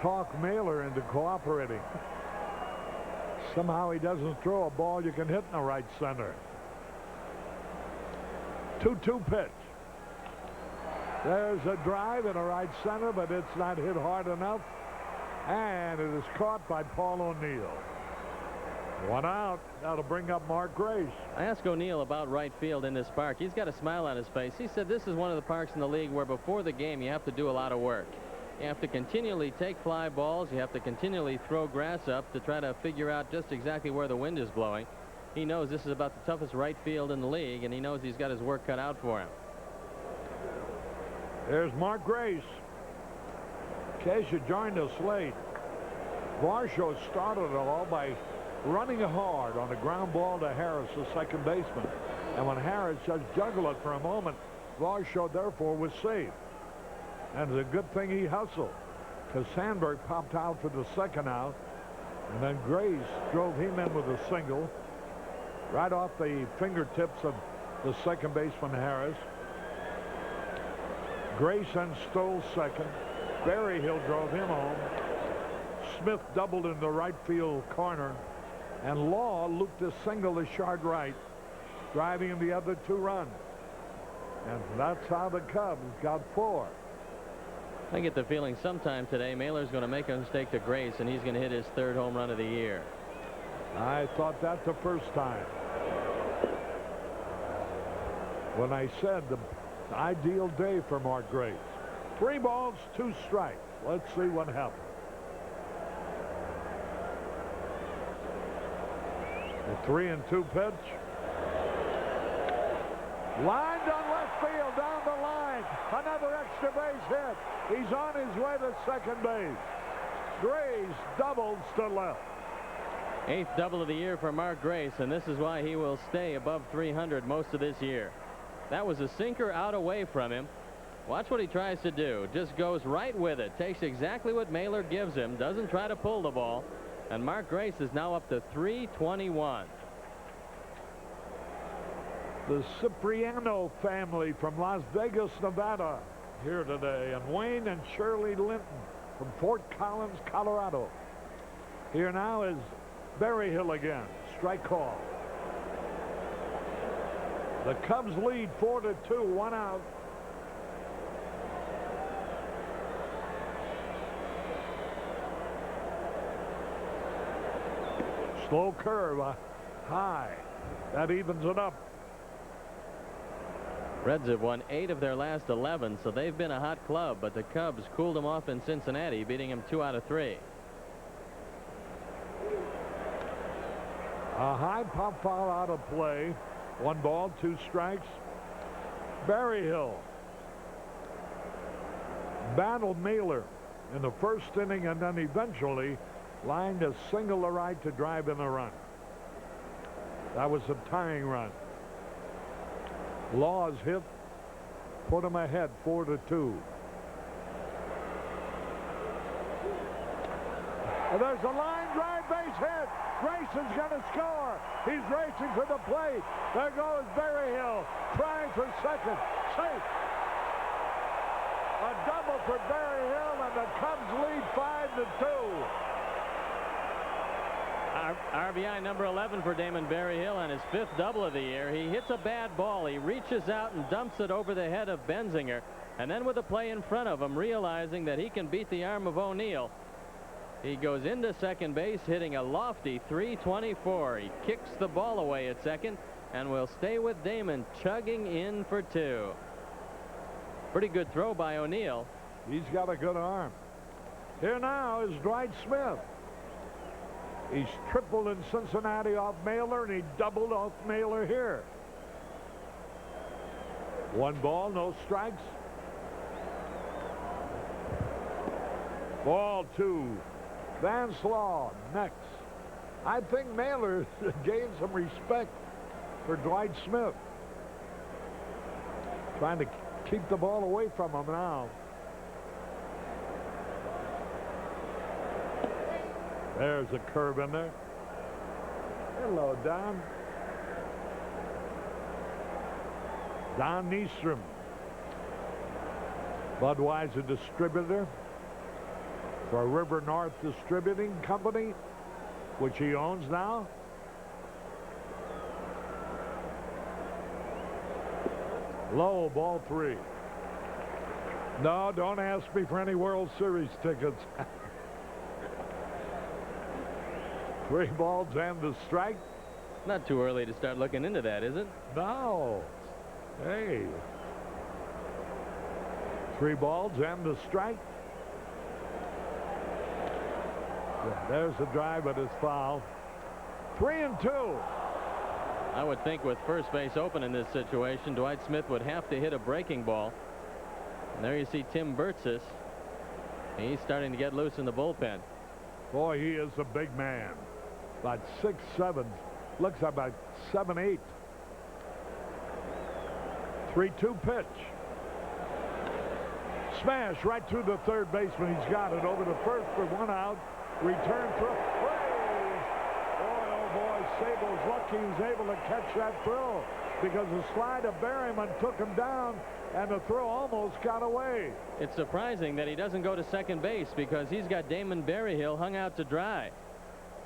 talk Mailer into cooperating. Somehow he doesn't throw a ball you can hit in the right center. 2-2 pitch. There's a drive in the right center, but it's not hit hard enough. And it is caught by Paul O'Neill. One out. That'll bring up Mark Grace. I asked O'Neill about right field in this park. He's got a smile on his face. He said this is one of the parks in the league where before the game you have to do a lot of work. You have to continually take fly balls. You have to continually throw grass up to try to figure out just exactly where the wind is blowing. He knows this is about the toughest right field in the league, and he knows he's got his work cut out for him. There's Mark Grace. In case you joined us late, Varsho started it all by running hard on a ground ball to Harris, the second baseman. And when Harris just juggled it for a moment, Varsho therefore was safe. And it's a good thing he hustled, because Sandberg popped out for the second out. And then Grace drove him in with a single right off the fingertips of the second baseman Harris. Grace then stole second. Berryhill drove him home. Smith doubled in the right field corner. And Law looped a single to short right, driving in the other 2 runs. And that's how the Cubs got 4. I get the feeling sometime today Mailer's going to make a mistake to Grace, and he's going to hit his 3rd home run of the year. I thought that the first time, when I said the ideal day for Mark Grace. 3 balls, 2 strikes. Let's see what happens. The 3-2 pitch. Lined on left field, down the line. Another extra base hit. He's on his way to second base. Grace doubles to left. 8th double of the year for Mark Grace, and this is why he will stay above 300 most of this year. That was a sinker out away from him. Watch what he tries to do. Just goes right with it. Takes exactly what Mailer gives him. Doesn't try to pull the ball. And Mark Grace is now up to 321. The Cipriano family from Las Vegas, Nevada, here today. And Wayne and Shirley Linton from Fort Collins, Colorado. Here now is Berryhill again. Strike call. The Cubs lead 4-2, 1 out. Slow curve, high. That evens it up. Reds have won 8 of their last 11, so they've been a hot club, but the Cubs cooled them off in Cincinnati, beating them 2 out of 3. A high pop foul out of play. 1 ball, 2 strikes. Berryhill battled Mailer in the first inning and then eventually lined a single to right to drive in a run. That was a tying run. Law's hit put him ahead 4-2. And there's a line drive base hit. Grayson's going to score. He's racing for the plate. There goes Berryhill trying for second. Safe. A double for Berryhill, and the Cubs lead 5-2. RBI number 11 for Damon Berryhill on his 5th double of the year. He hits a bad ball. He reaches out and dumps it over the head of Benzinger. And then with the play in front of him, realizing that he can beat the arm of O'Neill, he goes into second base, hitting a lofty 324. He kicks the ball away at second and will stay with Damon, chugging in for 2. Pretty good throw by O'Neill. He's got a good arm. Here now is Dwight Smith. He's tripled in Cincinnati off Mailer, and he doubled off Mailer here. 1 ball, no strikes. Ball 2. Van Slaw next. I think Mailer gained some respect for Dwight Smith. Trying to keep the ball away from him now. There's a curve in there. Hello, Don. Don Nystrom, Budweiser distributor for River North Distributing Company, which he owns now. Low, ball 3. No, don't ask me for any World Series tickets. 3 balls and the strike. Not too early to start looking into that, is it? No. Hey. 3 balls and the strike. Yeah, there's the drive, but it's foul. 3-2. I would think with first base open in this situation, Dwight Smith would have to hit a breaking ball. And there you see Tim Burtsis. He's starting to get loose in the bullpen. Boy, he is a big man. About 6'7", looks about 7'8". 3-2 pitch. Smash right through the third baseman. He's got it over the first for 1 out. Return throw. Boy, oh boy, Sable's lucky he was able to catch that throw because the slide of Berryman took him down and the throw almost got away. It's surprising that he doesn't go to second base because he's got Damon Berryhill hung out to dry.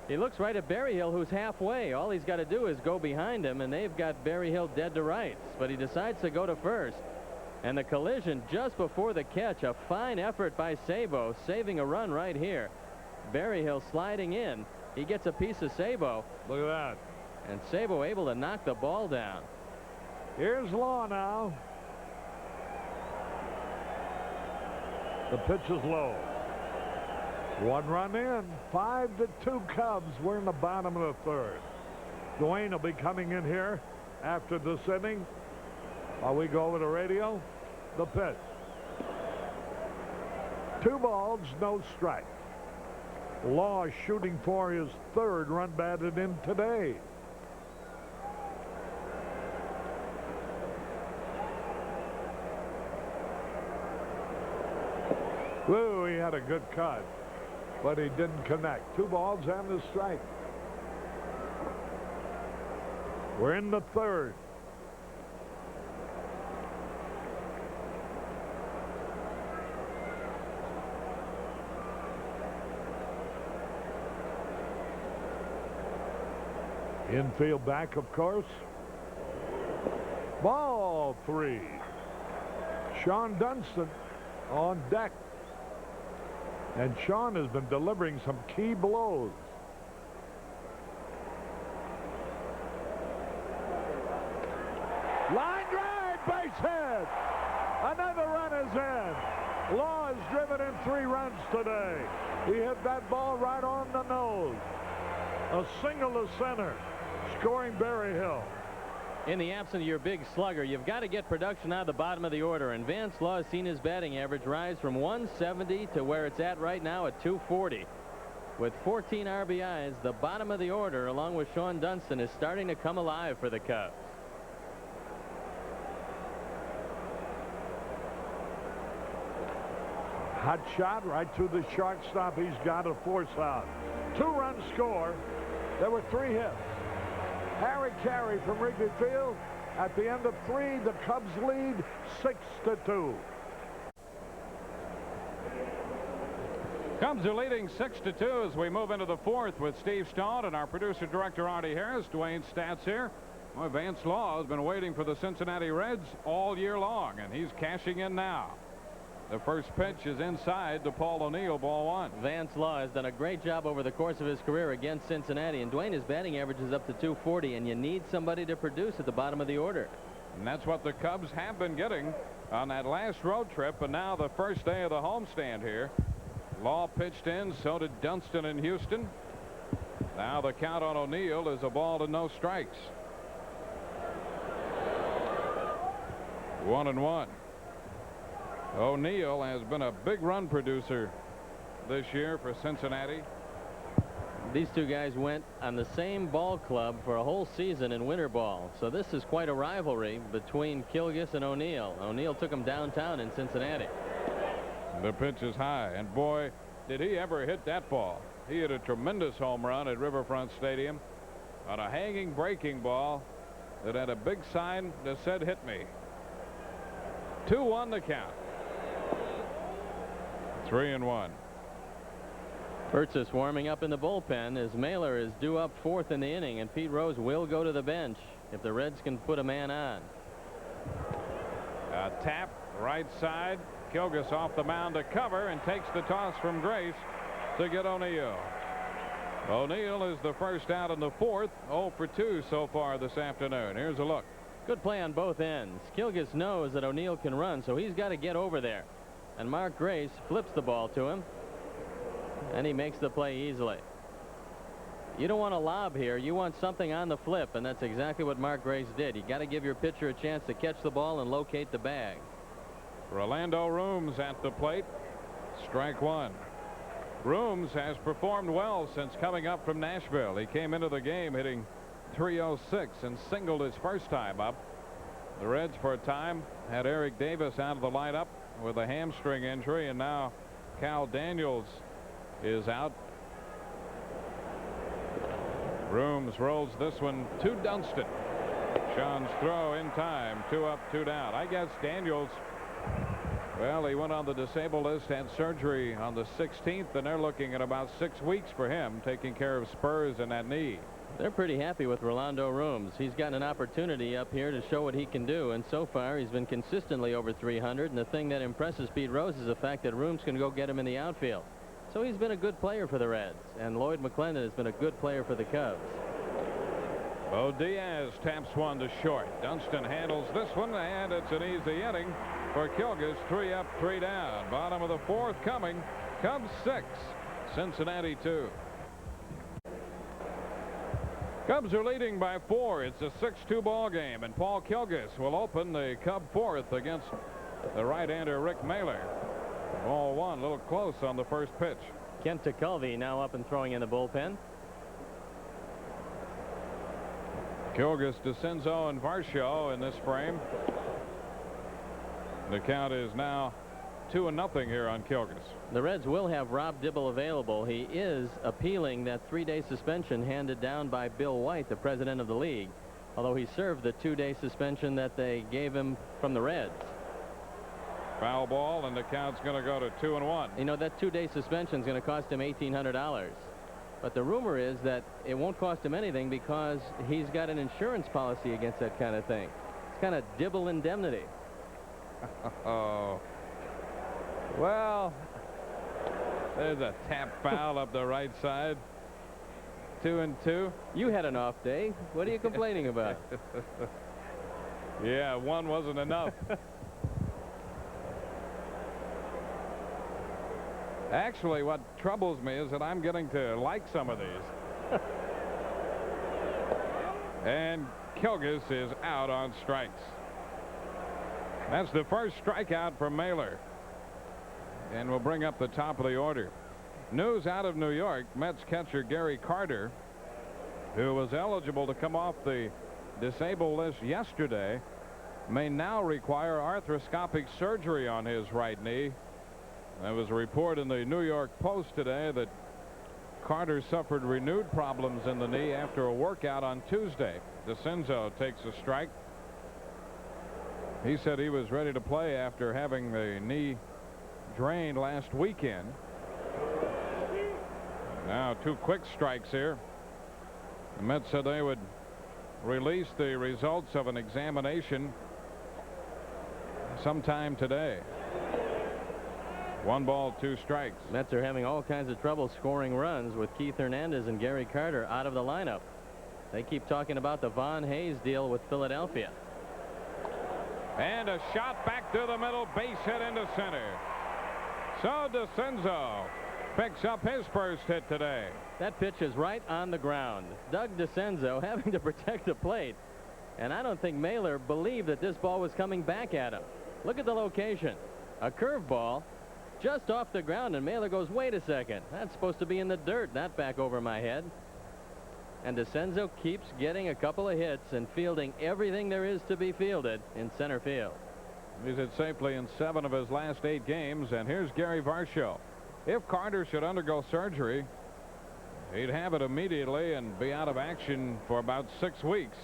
He looks right at Berryhill, who's halfway. All he's got to do is go behind him, and they've got Berryhill dead to rights. But he decides to go to first. And the collision just before the catch, a fine effort by Sabo, saving a run right here. Berryhill sliding in. He gets a piece of Sabo. Look at that. And Sabo able to knock the ball down. Here's Law now. The pitch is low. 1 run in. 5-2 Cubs. We're in the bottom of the third. Dwayne will be coming in here after this inning. While we go over the radio, the pitch. 2 balls, no strike. Law shooting for his 3rd run batted in today. Woo, he had a good cut, but he didn't connect. 2 balls and a strike. We're in the 3rd. Infield back, of course. Ball 3. Sean Dunston on deck. And Sean has been delivering some key blows. Line drive, base hit. Another run is in. Law has driven in 3 runs today. He hit that ball right on the nose. A single to center, scoring Berryhill. In the absence of your big slugger, you've got to get production out of the bottom of the order, and Vance Law has seen his batting average rise from 170 to where it's at right now at 240. With 14 RBIs, the bottom of the order, along with Sean Dunston, is starting to come alive for the Cubs. Hot shot right through the shortstop. He's got a force out. 2-run score. There were 3 hits. Harry Caray from Wrigley Field. At the end of 3, the Cubs lead 6-2. Cubs are leading 6-2 as we move into the 4th with Steve Stahl and our producer-director Artie Harris. Dwayne Stats here. Well, Vance Law has been waiting for the Cincinnati Reds all year long, and he's cashing in now. The first pitch is inside to Paul O'Neill, ball 1. Vance Law has done a great job over the course of his career against Cincinnati, and Dwayne, his batting average is up to 240, and you need somebody to produce at the bottom of the order. And that's what the Cubs have been getting on that last road trip, and now the first day of the homestand here. Law pitched in, so did Dunston in Houston. Now the count on O'Neill is a ball to no strikes. 1-1. O'Neill has been a big run producer this year for Cincinnati. These two guys went on the same ball club for a whole season in winter ball, so this is quite a rivalry between Kilgus and O'Neill. O'Neill took him downtown in Cincinnati. The pitch is high, and boy, did he ever hit that ball. He hit a tremendous home run at Riverfront Stadium on a hanging breaking ball that had a big sign that said "hit me." 2-1 the count. 3-1. Pertzis warming up in the bullpen as Mailer is due up 4th in the inning, and Pete Rose will go to the bench if the Reds can put a man on. A tap right side. Kilgus off the mound to cover and takes the toss from Grace to get O'Neill. O'Neill is the first out in the 4th. 0 for 2 so far this afternoon. Here's a look. Good play on both ends. Kilgus knows that O'Neill can run, so he's got to get over there. And Mark Grace flips the ball to him, and he makes the play easily. You don't want a lob here. You want something on the flip, and that's exactly what Mark Grace did. You got to give your pitcher a chance to catch the ball and locate the bag. Rolando Rooms at the plate. Strike 1. Rooms has performed well since coming up from Nashville. He came into the game hitting .306 and singled his first time up. The Reds for a time had Eric Davis out of the lineup with a hamstring injury, and now Cal Daniels is out. Rooms rolls this one to Dunston. Sean's throw in time. 2 up, 2 down. I guess Daniels, well, he went on the disabled list, had surgery on the 16th, and they're looking at about 6 weeks for him, taking care of spurs in that knee. They're pretty happy with Rolando Rooms. He's gotten an opportunity up here to show what he can do, and so far he's been consistently over 300. And the thing that impresses Pete Rose is the fact that Rooms can go get him in the outfield. So he's been a good player for the Reds, and Lloyd McClendon has been a good player for the Cubs. Bo Diaz taps one to short. Dunston handles this one, and it's an easy inning for Kilgus. 3 up, 3 down. Bottom of the 4th coming. Cubs 6, Cincinnati 2. Cubs are leading by 4. It's a 6-2 ball game, and Paul Kilgus will open the Cub 4th against the right-hander Rick Mailer. Ball 1, a little close on the first pitch. Kent Tekulve now up and throwing in the bullpen. Kilgus, DeCenzo, and Varsho in this frame. The count is now 2-0 here on Kilgus. The Reds will have Rob Dibble available. He is appealing that 3-day suspension handed down by Bill White, the president of the league, although he served the 2-day suspension that they gave him from the Reds. Foul ball, and the count's going to go to 2-1. You know, that 2-day suspension is going to cost him $1,800. But the rumor is that it won't cost him anything because he's got an insurance policy against that kind of thing. It's kind of Dibble indemnity. Oh. Well, there's a tap foul up the right side. 2-2. You had an off day. What are you complaining about? Yeah, 1 wasn't enough. Actually, what troubles me is that I'm getting to like some of these. And Kilgus is out on strikes. That's the first strikeout for Mailer. And we'll bring up the top of the order. News out of New York. Mets catcher Gary Carter, who was eligible to come off the disabled list yesterday, may now require arthroscopic surgery on his right knee. There was a report in the New York Post today that Carter suffered renewed problems in the knee after a workout on Tuesday. DeCenzo takes a strike. He said he was ready to play after having the knee drained last weekend. Now 2 quick strikes here. The Mets said they would release the results of an examination sometime today. 1 ball, 2 strikes. Mets are having all kinds of trouble scoring runs with Keith Hernandez and Gary Carter out of the lineup. They keep talking about the Von Hayes deal with Philadelphia. And a shot back to the middle, base hit into center. So DeCenzo picks up his first hit today. That pitch is right on the ground. Doug DeCenzo having to protect the plate. And I don't think Mailer believed that this ball was coming back at him. Look at the location. A curveball just off the ground, and Mailer goes, wait a second. That's supposed to be in the dirt, not back over my head. And DeCenzo keeps getting a couple of hits and fielding everything there is to be fielded in center field. He's hit safely in 7 of his last 8 games. And here's Gary Varsho. If Carter should undergo surgery, he'd have it immediately and be out of action for about 6 weeks.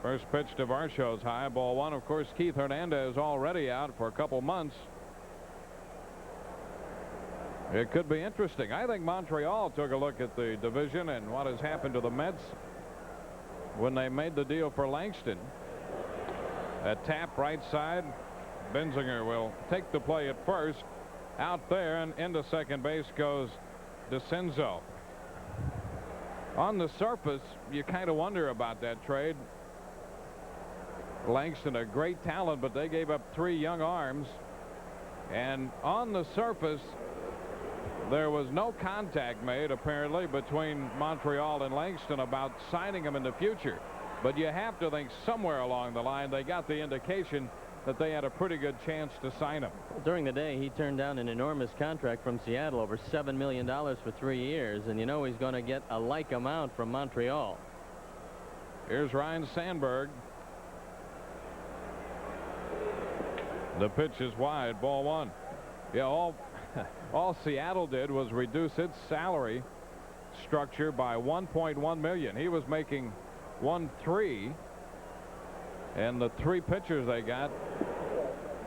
First pitch to Varsho's high, ball 1. Of course, Keith Hernandez already out for a couple months. It could be interesting. I think Montreal took a look at the division and what has happened to the Mets when they made the deal for Langston. A tap right side. Benzinger will take the play at first. Out there and into second base goes DeCenzo. On the surface, you kind of wonder about that trade. Langston, a great talent, but they gave up 3 young arms. And on the surface, there was no contact made, apparently, between Montreal and Langston about signing him in the future. But you have to think somewhere along the line they got the indication that they had a pretty good chance to sign him. During the day, he turned down an enormous contract from Seattle, over $7 million for 3 years, and you know he's going to get a like amount from Montreal. Here's Ryne Sandberg. The pitch is wide, ball one. Yeah, all Seattle did was reduce its salary structure by $1.1 million. He was making $1.3, and the 3 pitchers they got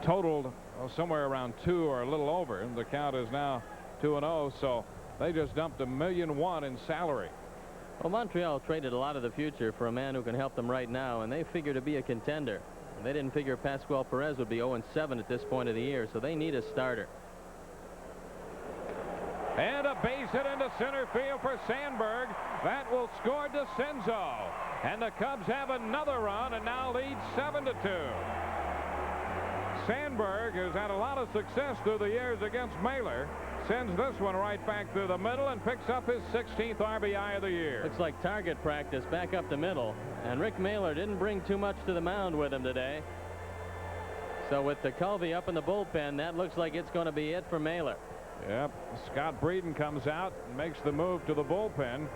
totaled somewhere around 2 or a little over, and the count is now 2-0, so they just dumped $1.1 million in salary. Well, Montreal traded a lot of the future for a man who can help them right now, and they figure to be a contender. They didn't figure Pascual Perez would be 0-7 at this point of the year, so they need a starter. And a base hit into center field for Sandberg. That will score DeCenzo. And the Cubs have another run and now lead 7-2. Sandberg has had a lot of success through the years against Mailer. Sends this one right back through the middle and picks up his 16th RBI of the year. Looks like target practice back up the middle. And Rick Mailer didn't bring too much to the mound with him today. So with the Culvey up in the bullpen, that looks like it's going to be it for Mailer. Yep. Scott Breeden comes out and makes the move to the bullpen.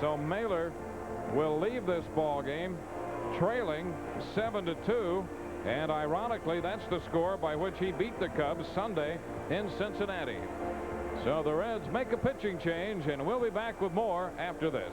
So Mailer will leave this ball game trailing 7-2. And ironically, that's the score by which he beat the Cubs Sunday in Cincinnati. So the Reds make a pitching change, and we'll be back with more after this.